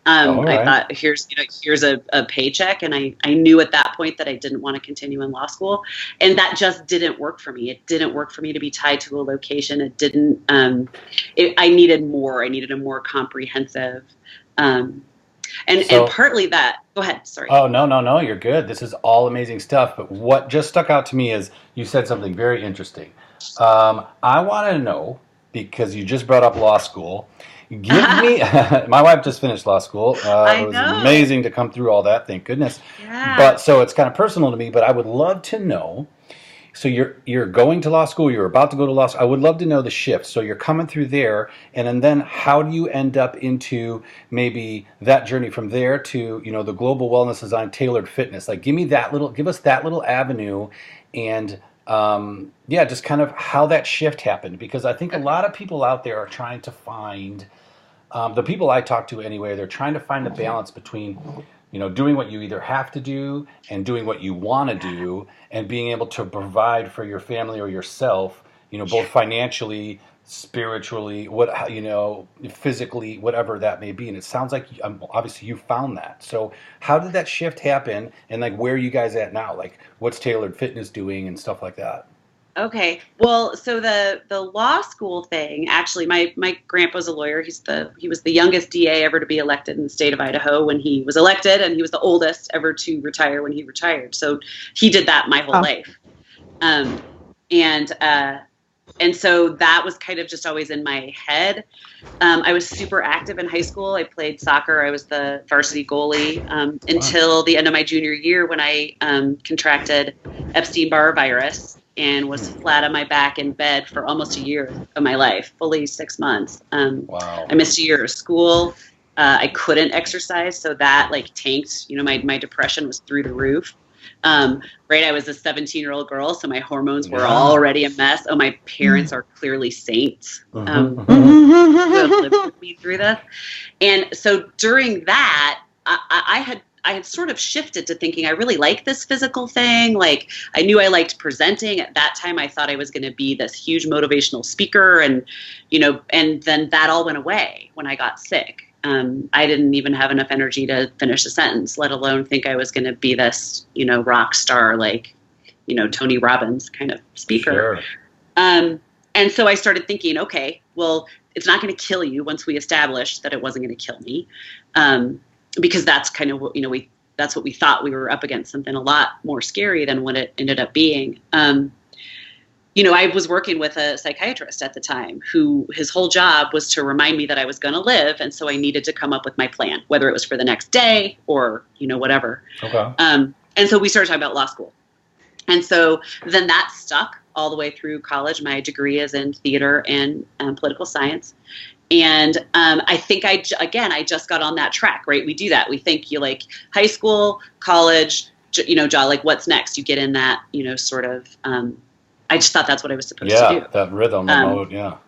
Speaker 1: I thought here's a paycheck. And I knew at that point that I didn't want to continue in law school. And that just didn't work for me. It didn't work for me to be tied to a location. It didn't, I needed more. I needed a more comprehensive, and partly that, go ahead. Sorry.
Speaker 3: Oh, no, you're good. This is all amazing stuff. But what just stuck out to me is you said something very interesting. I want to know, because you just brought up law school. Give me, my wife just finished law school. It was amazing to come through all that. Thank goodness.
Speaker 1: Yeah.
Speaker 3: But so it's kind of personal to me, but I would love to know. So you're going to law school, you're about to go to law school. I would love to know the shift. So you're coming through there, and then how do you end up into maybe that journey from there to, the global wellness design tailored fitness? Like give us that little avenue, and just kind of how that shift happened, because I think a lot of people out there are trying to find, the people I talk to anyway, they're trying to find the balance between doing what you either have to do and doing what you want to do, and being able to provide for your family or yourself, both financially, spiritually, physically, whatever that may be. And it sounds like obviously you found that. So how did that shift happen, and like where are you guys at now? Like what's Tailored Fitness doing and stuff like that?
Speaker 1: Okay. Well, so the law school thing, actually, my grandpa's a lawyer. He was the youngest DA ever to be elected in the state of Idaho when he was elected, and he was the oldest ever to retire when he retired. So he did that my whole life. And so that was kind of just always in my head. I was super active in high school. I played soccer. I was the varsity goalie until the end of my junior year, when I contracted Epstein-Barr virus and was flat on my back in bed for almost a year of my life, fully 6 months.
Speaker 3: Wow.
Speaker 1: I missed a year of school. I couldn't exercise, so that tanked. My depression was through the roof. I was a 17-year-old girl, so my hormones were already a mess. Oh, my parents are clearly saints who have lived with me through this. And so during that, I had sort of shifted to thinking I really like this physical thing. Like I knew I liked presenting. At that time, I thought I was going to be this huge motivational speaker, and then that all went away when I got sick. I didn't even have enough energy to finish a sentence, let alone think I was going to be this, rock star, Tony Robbins kind of speaker.
Speaker 3: Sure.
Speaker 1: And so I started thinking, okay, well, it's not going to kill you once we establish that it wasn't going to kill me. Because that's kind of what, that's what we thought. We were up against something a lot more scary than what it ended up being. I was working with a psychiatrist at the time who his whole job was to remind me that I was going to live. And so I needed to come up with my plan, whether it was for the next day or, whatever.
Speaker 3: Okay.
Speaker 1: And so we started talking about law school. And so then that stuck all the way through college. My degree is in theater and political science. And I think I just got on that track, right? We do that. We think you like high school, college, job, like what's next? You get in that, sort of, I just thought that's what I was supposed to do.
Speaker 3: Yeah, that rhythm mode, yeah.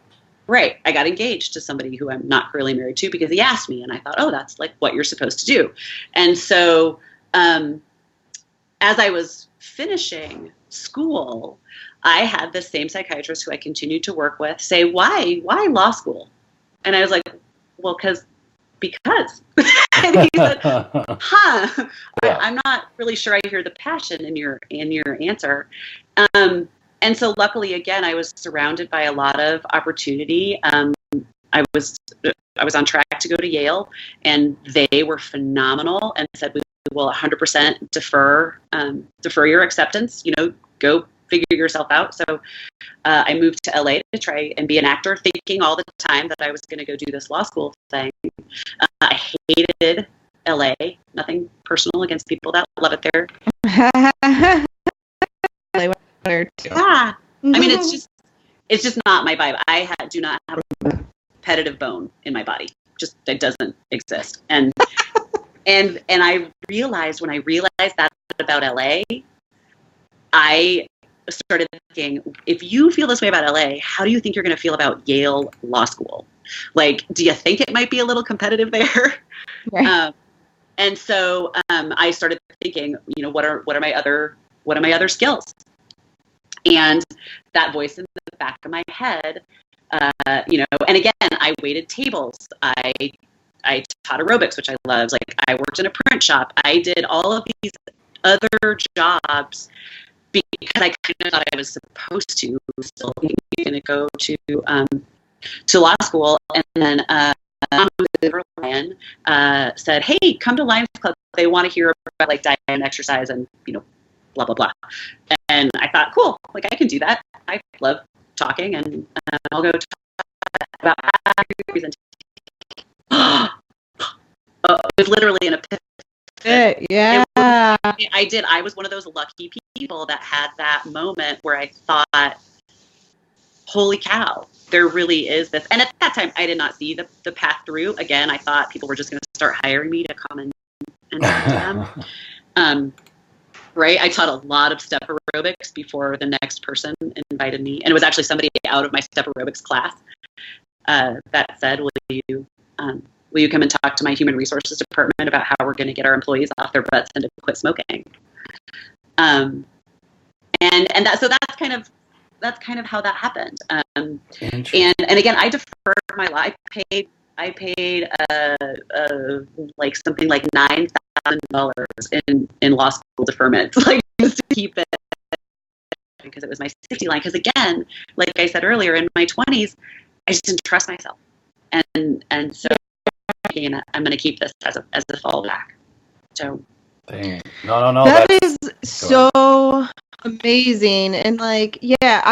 Speaker 1: Right. I got engaged to somebody who I'm not currently married to because he asked me, and I thought, oh, that's like what you're supposed to do. And so as I was finishing school, I had the same psychiatrist who I continued to work with say, why law school? And I was like, well, because. And he said,
Speaker 3: Yeah.
Speaker 1: I'm not really sure I hear the passion in your answer. And so luckily, again, I was surrounded by a lot of opportunity. I was on track to go to Yale, and they were phenomenal and said, we will 100% defer your acceptance, go figure yourself out. So I moved to LA to try and be an actor, thinking all the time that I was going to go do this law school thing. I hated LA. Nothing personal against people that love it there. Yeah. I mean, it's just not my vibe. I do not have a competitive bone in my body. Just it doesn't exist. And I realized when I realized that about LA, I started thinking, if you feel this way about LA, how do you think you're going to feel about Yale Law School? Like, do you think it might be a little competitive there?
Speaker 2: Right.
Speaker 1: And so I started thinking, you know, what are my other skills? And that voice in the back of my head, you know, and again, I waited tables. I taught aerobics, which I loved. Like, I worked in a print shop. I did all of these other jobs because I kind of thought I was supposed to. Still going to go to law school, and then Ryan said, "Hey, come to Lions Club. They want to hear about like diet and exercise, and you know, blah blah blah." And I thought, cool, like I can do that. I love talking, and I'll go talk about presentation. It was literally an epiphany.
Speaker 2: Yeah.
Speaker 1: I did. I was one of those lucky people that had that moment where I thought, holy cow, there really is this. And at that time, I did not see the path through. Again, I thought people were just going to start hiring me to come and talk to them. Right. I taught a lot of step aerobics before the next person invited me. And it was actually somebody out of my step aerobics class that said, will you come and talk to my human resources department about how we're going to get our employees off their butts and to quit smoking? And so that's kind of how that happened. And again, I deferred my life. I paid like something like $9,000 in law school deferment, like just to keep it, because it was my safety line. Because again, like I said earlier, in my 20s, I just didn't trust myself, and so I'm going to keep this as a fallback. So,
Speaker 3: dang. No.
Speaker 2: That is so amazing. And like, yeah,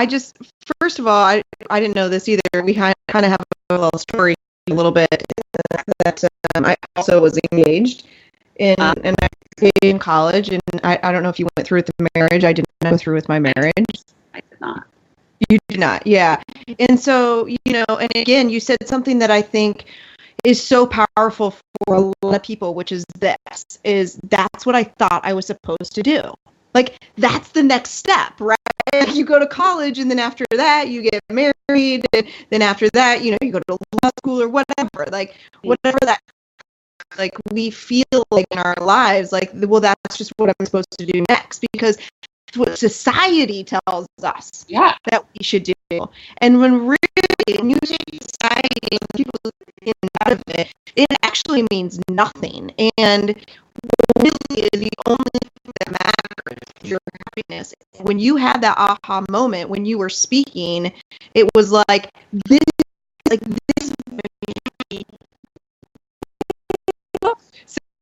Speaker 2: first of all, I didn't know this either. We kind of have a little story a little bit that I also was engaged in college, and I don't know if you went through with the marriage. I didn't go through with my marriage.
Speaker 1: I did not.
Speaker 2: You did not, yeah. And so, you know, and again, you said something that I think is so powerful for a lot of people, which is that's what I thought I was supposed to do. Like, that's the next step, right? Like, you go to college, and then after that, you get married, and then after that, you know, you go to law school or whatever. Like, whatever that, like, we feel like in our lives, like, well, that's just what I'm supposed to do next, because it's what society tells us that we should do. And when really, when you say society and people get out of it, it actually means nothing. And really, the only thing that matters is your happiness. When you had that aha moment, when you were speaking, it was like this.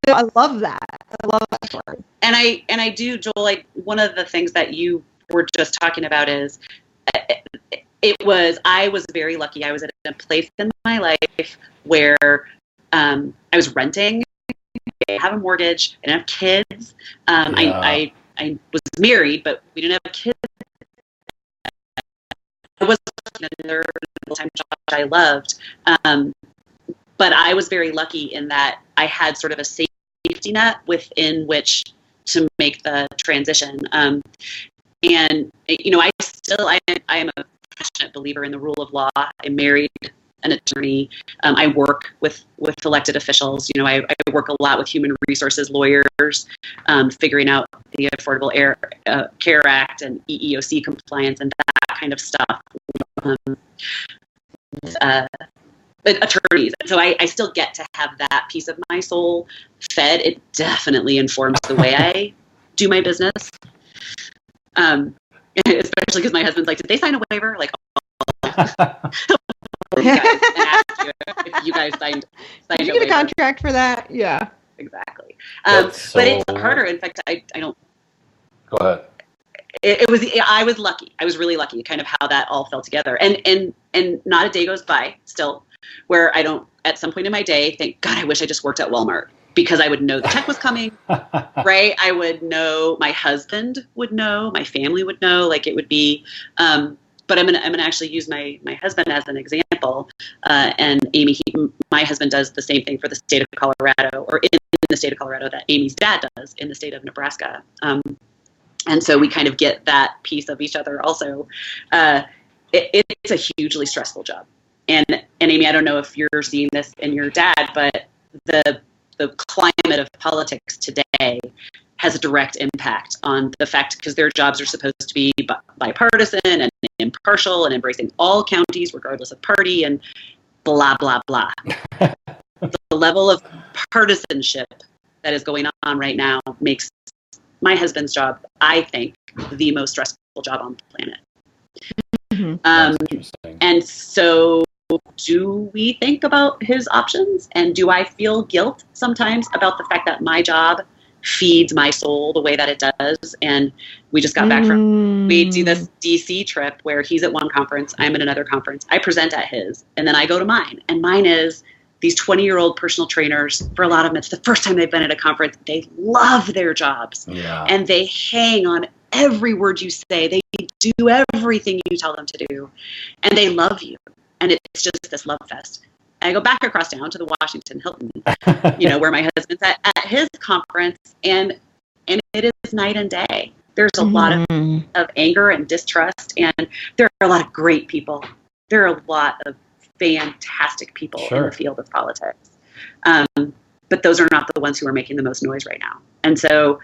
Speaker 2: So I love that. I love that story.
Speaker 1: And I do, Joel. Like, one of the things that you were just talking about is, I was very lucky. I was at a place in my life where I was renting. I have a mortgage. I didn't have kids. I was married, but we didn't have kids. I was another full-time job I loved. But I was very lucky in that I had sort of a safety net within which to make the transition. And, you know, I am a passionate believer in the rule of law. I married an attorney. I work with elected officials. You know, I work a lot with human resources lawyers, figuring out the Affordable Care Act and EEOC compliance and that kind of stuff. Attorneys. So I still get to have that piece of my soul fed. It definitely informs the way I do my business. Especially because my husband's like, did they sign a waiver? Like, if you guys signed
Speaker 2: did you get a contract for that? Yeah,
Speaker 1: exactly. But it's harder. In fact, I don't.
Speaker 3: Go ahead.
Speaker 1: I was lucky. I was really lucky, kind of how that all fell together. And not a day goes by still where I don't, at some point in my day, think, God, I wish I just worked at Walmart, because I would know the check was coming, right? I would know, my husband would know, my family would know, like it would be, but I'm gonna actually use my husband as an example. And Amy, my husband does the same thing for the state of Colorado, or in the state of Colorado that Amy's dad does in the state of Nebraska. And so we kind of get that piece of each other also. It's a hugely stressful job. and Amy, I don't know if you're seeing this in your dad, but the climate of politics today has a direct impact on the fact, because their jobs are supposed to be bipartisan and impartial and embracing all counties regardless of party and blah, blah, blah. The level of partisanship that is going on right now makes my husband's job, I think, the most stressful job on the planet. And so do we think about his options? And do I feel guilt sometimes about the fact that my job feeds my soul the way that it does? And we just got back from, we do this DC trip where he's at one conference, I'm at another conference. I present at his, and then I go to mine. And mine is these 20-year-old personal trainers. For a lot of them, it's the first time they've been at a conference. They love their jobs. And they hang on every word you say. They do everything you tell them to do. And they love you. And it's just this love fest. And I go back across town to the Washington Hilton, where my husband's at his conference, and it is night and day. There's a lot of anger and distrust, and there are a lot of great people. There are a lot of fantastic people in the field of politics. But those are not the ones who are making the most noise right now. And so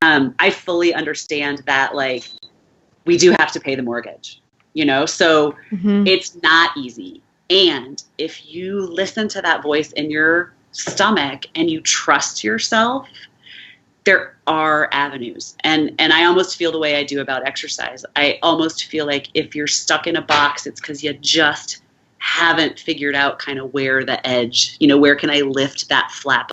Speaker 1: I fully understand that, like, we do have to pay the mortgage, so it's not easy. And if you listen to that voice in your stomach and you trust yourself, there are avenues. And I almost feel the way I do about exercise. I almost feel like if you're stuck in a box, it's because you just haven't figured out kind of where the edge, where can I lift that flap?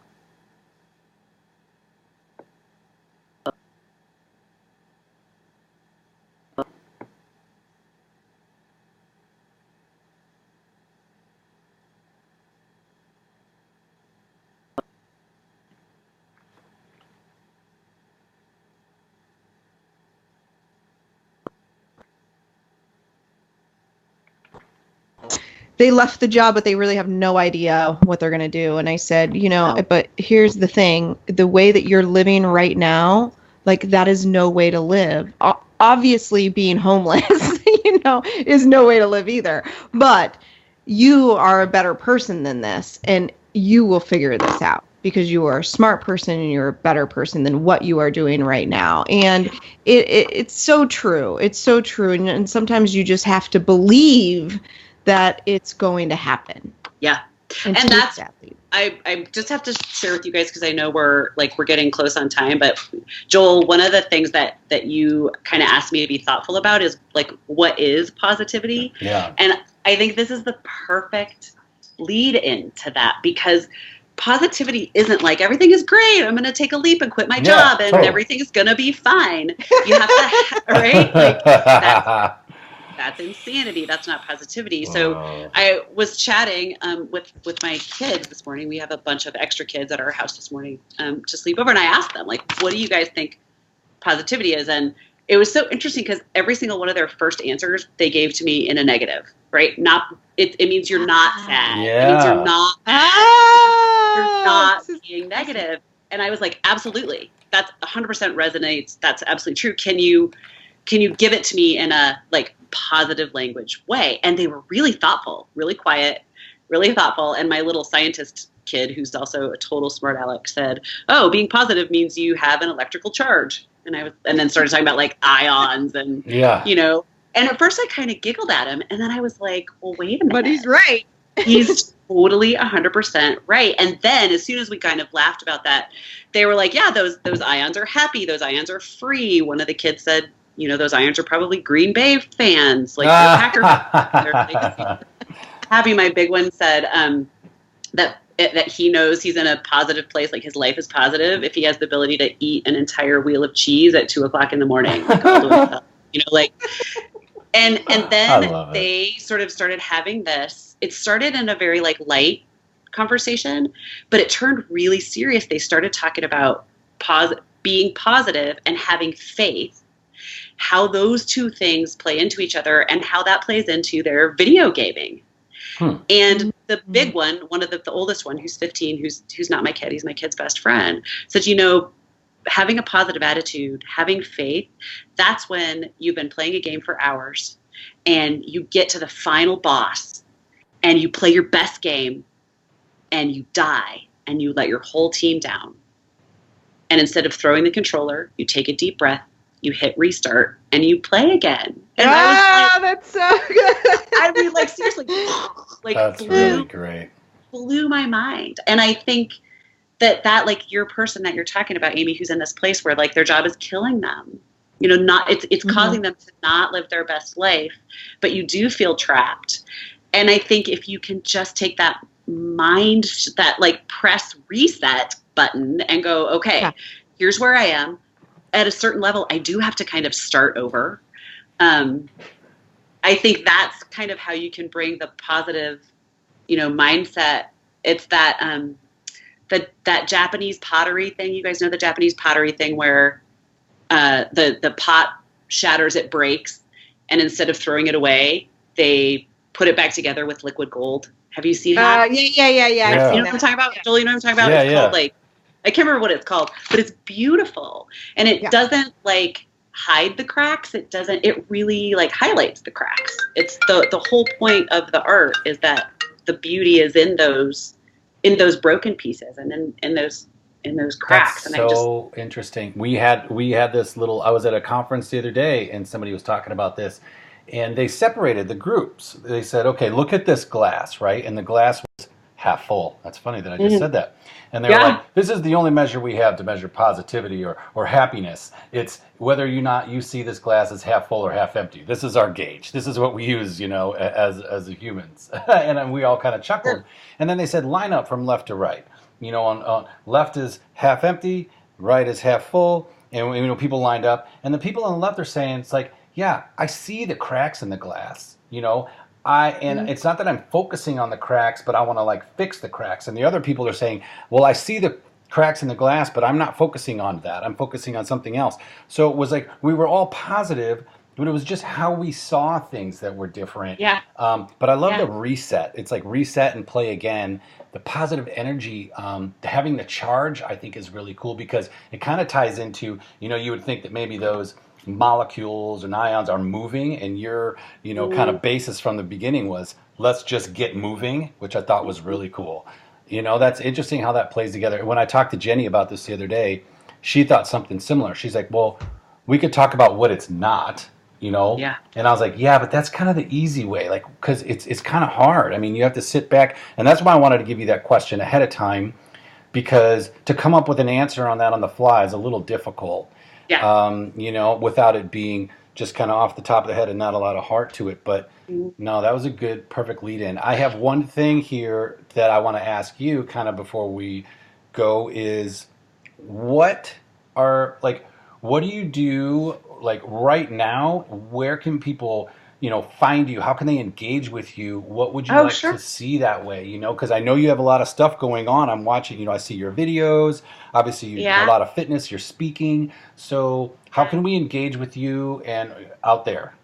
Speaker 2: They left the job, but they really have no idea what they're going to do. And I said, but here's the thing. The way that you're living right now, like, that is no way to live. Obviously, being homeless, is no way to live either. But you are a better person than this, and you will figure this out because you are a smart person and you're a better person than what you are doing right now. And it's so true. It's so true. And sometimes you just have to believe that it's going to happen.
Speaker 1: Yeah. And that's, I just have to share with you guys, because I know we're getting close on time, but Joel, one of the things that you kind of asked me to be thoughtful about is, like, what is positivity? Yeah. And I think this is the perfect lead into that, because positivity isn't like, everything is great, I'm going to take a leap and quit my job and everything is going to be fine. You have to, right? Like, that's insanity. That's not positivity. So I was chatting with my kids this morning. We have a bunch of extra kids at our house this morning to sleep over. And I asked them, like, what do you guys think positivity is? And it was so interesting because every single one of their first answers they gave to me in a negative, right? It means you're not sad. Yeah. It means you're not you're not being negative. And I was like, absolutely. That's 100% resonates. That's absolutely true. Can you give it to me in a, like, positive language way? And they were really thoughtful, really quiet, really thoughtful. And my little scientist kid, who's also a total smart aleck, said, oh, being positive means you have an electrical charge. And then started talking about, like, ions and, and at first I kind of giggled at him. And then I was like, well, wait a minute.
Speaker 2: But he's right.
Speaker 1: He's totally 100% right. And then as soon as we kind of laughed about that, they were like, yeah, those ions are happy. Those ions are free. One of the kids said, those ions are probably Green Bay fans, like they're Packer. Happy, my big one, said that he knows he's in a positive place, like his life is positive if he has the ability to eat an entire wheel of cheese at 2:00 in the morning, like, all the way up, and then they sort of started having this. It started in a very, like, light conversation, but it turned really serious. They started talking about being positive and having faith, how those two things play into each other and how that plays into their video gaming. And the big one of the oldest one, who's 15, who's not my kid, he's my kid's best friend, said, having a positive attitude, having faith, that's when you've been playing a game for hours and you get to the final boss and you play your best game and you die and you let your whole team down. And instead of throwing the controller, you take a deep breath, you hit restart, and you play again. And
Speaker 2: that's so good.
Speaker 1: I mean, like, seriously, like,
Speaker 3: that's really great.
Speaker 1: Blew my mind. And I think that like your person that you're talking about, Amy, who's in this place where like their job is killing them, you know, not it's causing them to not live their best life, but you do feel trapped. And I think if you can just take that mind, that like press reset button and go, okay, here's where I am. At a certain level, I do have to kind of start over. I think that's kind of how you can bring the positive, you know, mindset. It's that that Japanese pottery thing. You guys know the Japanese pottery thing where the pot shatters, it breaks, and instead of throwing it away, they put it back together with liquid gold. Have you seen that?
Speaker 2: Yeah.
Speaker 1: You know what I'm talking about? Joel, you know what I'm talking about? It's called like, I can't remember what it's called, but it's beautiful. And it doesn't like hide the cracks. It really like highlights the cracks. It's the whole point of the art is that the beauty is in those broken pieces and in those cracks.
Speaker 3: That's
Speaker 1: and
Speaker 3: so interesting. We had this little, I was at a conference the other day and somebody was talking about this, and they separated the groups. They said, okay, look at this glass, right? And the glass was half full. That's funny that I just said that. And they were like, this is the only measure we have to measure positivity or happiness. It's whether you see this glass as half full or half empty. This is our gauge. This is what we use, you know, as humans. And we all kind of chuckled. And then they said, line up from left to right. You know, on left is half empty, right is half full. And, you know, people lined up. And the people on the left are saying, it's like, yeah, I see the cracks in the glass, you know. It's not that I'm focusing on the cracks, but I want to like fix the cracks. And the other people are saying, well, I see the cracks in the glass, but I'm not focusing on that. I'm focusing on something else. So it was like we were all positive, but it was just how we saw things that were different.
Speaker 1: Yeah.
Speaker 3: But I love the reset. It's like reset and play again. The positive energy, having the charge, I think is really cool because it kind of ties into, you know, you would think that maybe those molecules and ions are moving, and your, you know, kind of basis from the beginning was let's just get moving, which I thought was really cool. You know, that's interesting how that plays together. When I talked to Jenny about this the other day, she thought something similar. She's like, well, we could talk about what it's not, you know?
Speaker 1: Yeah.
Speaker 3: And I was like, yeah, but that's kind of the easy way, like, because it's kind of hard. I mean, you have to sit back, and that's why I wanted to give you that question ahead of time, because to come up with an answer on that on the fly is a little difficult.
Speaker 1: Yeah.
Speaker 3: You know, without it being just kind of off the top of the head and not a lot of heart to it. But no, that was a good, perfect lead in. I have one thing here that I want to ask you kind of before we go is what do you do like right now? Where can people, you know, find you? How can they engage with you? What would you like to see that way? You know, because I know you have a lot of stuff going on. I'm watching, you know, I see your videos. Obviously, you have a lot of fitness. You're speaking. So how can we engage with you and out there?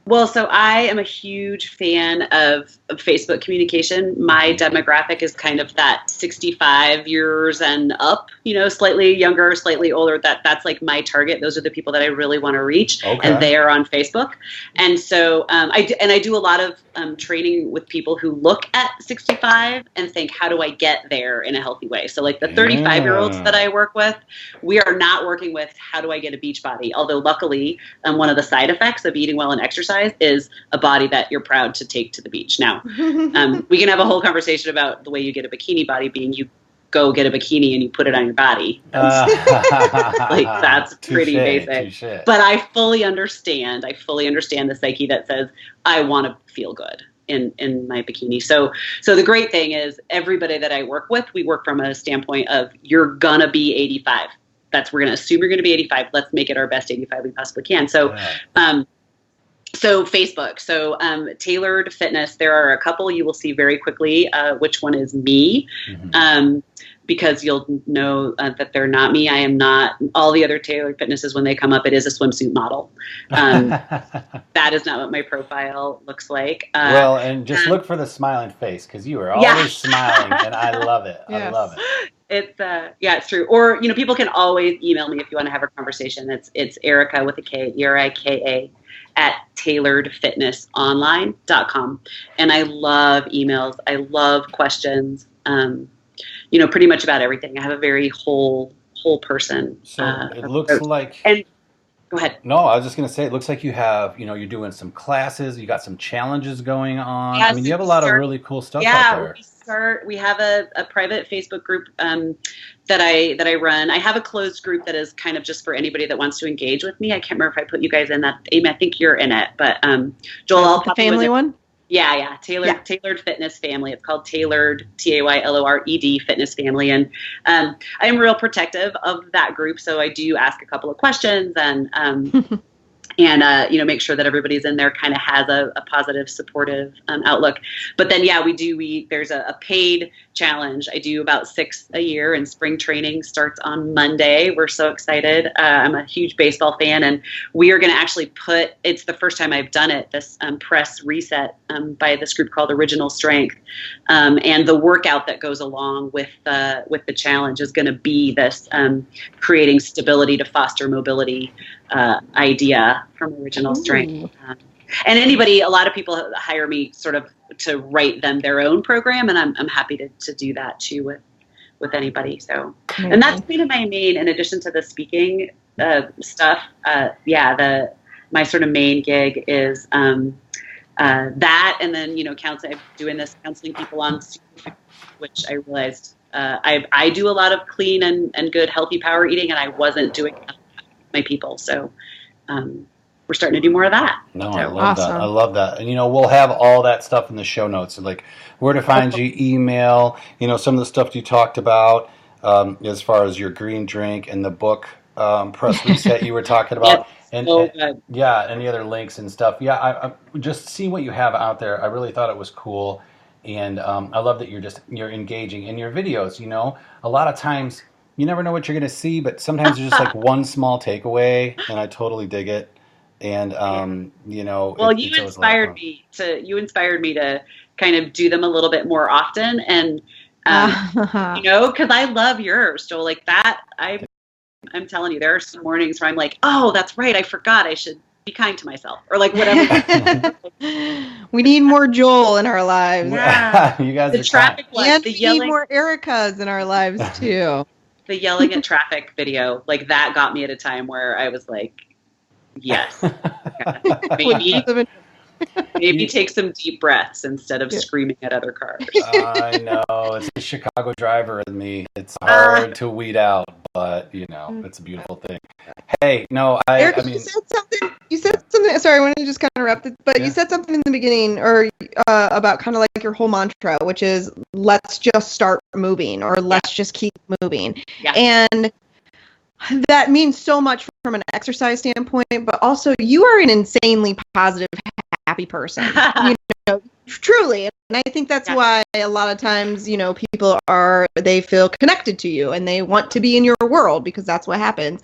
Speaker 1: Well, so I am a huge fan of Facebook communication. My demographic is kind of that 65 years and up, you know, slightly younger, slightly older. That's like my target. Those are the people that I really want to reach, and they are on Facebook. And so I do a lot of training with people who look at 65 and think, how do I get there in a healthy way? So like the 35-year-olds that I work with, we are not working with how do I get a beach body? Although luckily, one of the side effects of eating well and exercise is a body that you're proud to take to the beach. Now, we can have a whole conversation about the way you get a bikini body being you go get a bikini and you put it on your body. That's pretty basic. But I fully understand the psyche that says, I want to feel good in my bikini. So the great thing is everybody that I work with, we work from a standpoint of you're gonna be 85. We're gonna assume you're gonna be 85. Let's make it our best 85 we possibly can. So Facebook, Tailored Fitness, there are a couple you will see very quickly which one is me, because you'll know that they're not me. I am not. All the other Tailored Fitnesses, when they come up, it is a swimsuit model. That is not what my profile looks like.
Speaker 3: Well, and just look for the smiling face, because you are always smiling, and I love it. I love it. It's true. Or, you know, people can always email me if you want to have a conversation. It's Erika with a K, Erika,
Speaker 1: at tailoredfitnessonline.com. And I love emails. I love questions. Pretty much about everything. I have a very whole person.
Speaker 3: So it looks like.
Speaker 1: And go ahead.
Speaker 3: No, I was just going to say, it looks like you have, you're doing some classes, you got some challenges going on.
Speaker 1: Yeah,
Speaker 3: I mean, you have a lot of really cool stuff out there.
Speaker 1: We have a private Facebook group that I run. I have a closed group that is kind of just for anybody that wants to engage with me. I can't remember if I put you guys in that. Amy, I think you're in it, but Joel, I'll
Speaker 2: the family one.
Speaker 1: Yeah. Tailored Fitness Family. It's called Tailored, Taylored Fitness Family. And I'm real protective of that group. So I do ask a couple of questions and make sure that everybody's in there kind of has a positive, supportive outlook. But then, there's a paid challenge. I do about 6 a year, and spring training starts on Monday. We're so excited. I'm a huge baseball fan, and we are going to actually it's the first time I've done it, this press reset by this group called Original Strength. And the workout that goes along with the challenge is going to be this creating stability to foster mobility idea from Original Strength. And a lot of people hire me sort of to write them their own program, and I'm happy to do that too with anybody. So, and that's kind of my main, in addition to the speaking stuff. My sort of main gig is that, and then counseling. I'm doing this counseling people on, which I realized I do a lot of clean and good healthy power eating, and I wasn't doing that with my people. So. We're starting to do more of that.
Speaker 3: No, I love that. I love that. And, we'll have all that stuff in the show notes, like where to find you, email, some of the stuff you talked about as far as your green drink and the book Press Reset you were talking about.
Speaker 1: Yes,
Speaker 3: and any other links and stuff. Yeah, I just see what you have out there. I really thought it was cool. And I love that you're engaging in your videos. A lot of times you never know what you're going to see, but sometimes there's just like one small takeaway, and I totally dig it. And
Speaker 1: well, you inspired me to kind of do them a little bit more often, and because I love yours, Joel. Like that, I'm telling you, there are some mornings where I'm like, oh, that's right, I forgot I should be kind to myself, or like whatever.
Speaker 2: We need more Joel in our lives.
Speaker 3: Yeah, you guys.
Speaker 2: The traffic lights. We need more Erikas in our lives too.
Speaker 1: The yelling at traffic video, like that, got me at a time where I was like, yes, maybe take some deep breaths instead of screaming at other cars.
Speaker 3: I know, it's the Chicago driver in me. It's hard to weed out, but it's a beautiful thing. Hey, no,
Speaker 2: Erika,
Speaker 3: I mean,
Speaker 2: you said something. Sorry, I want to just kind of wrap it, but you said something in the beginning, or about kind of like your whole mantra, which is let's just start moving, or let's just keep moving, and that means so much from an exercise standpoint, but also you are an insanely positive, happy person. Truly. And I think that's why a lot of times, people they feel connected to you and they want to be in your world, because that's what happens.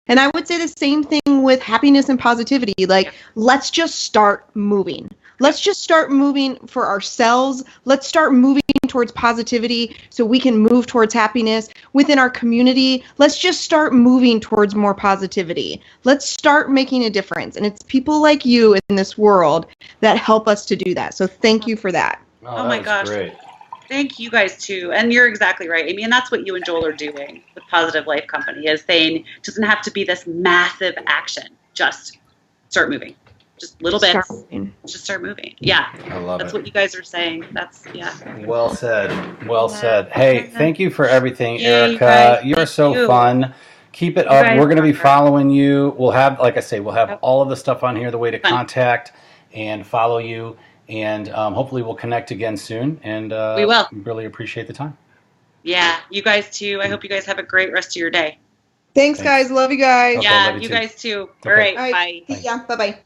Speaker 2: And I would say the same thing with happiness and positivity. Like, let's just start moving. Let's just start moving for ourselves. Let's start moving towards positivity so we can move towards happiness within our community. Let's just start moving towards more positivity. Let's start making a difference. And it's people like you in this world that help us to do that. So thank you for that.
Speaker 1: Oh my gosh. Great. Thank you guys too. And you're exactly right, Amy. And that's what you and Joel are doing with Positive Life Company, is saying it doesn't have to be this massive action. Just start moving. Just little bits. Just start moving. Yeah.
Speaker 3: I love
Speaker 1: That's what you guys are saying.
Speaker 3: Well said. Well said. Hey, thank you for everything, Erika. You're so fun. Keep it up. We're going to be following you. We'll have, like I say, all of the stuff on here, the way to contact and follow you. And hopefully we'll connect again soon. And
Speaker 1: we will.
Speaker 3: Really appreciate the time.
Speaker 1: Yeah, you guys too. I hope you guys have a great rest of your day.
Speaker 2: Thanks. Guys. Love you guys.
Speaker 1: Okay, yeah, you guys too. Okay. All right. Bye.
Speaker 2: Yeah. Bye-bye.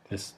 Speaker 3: This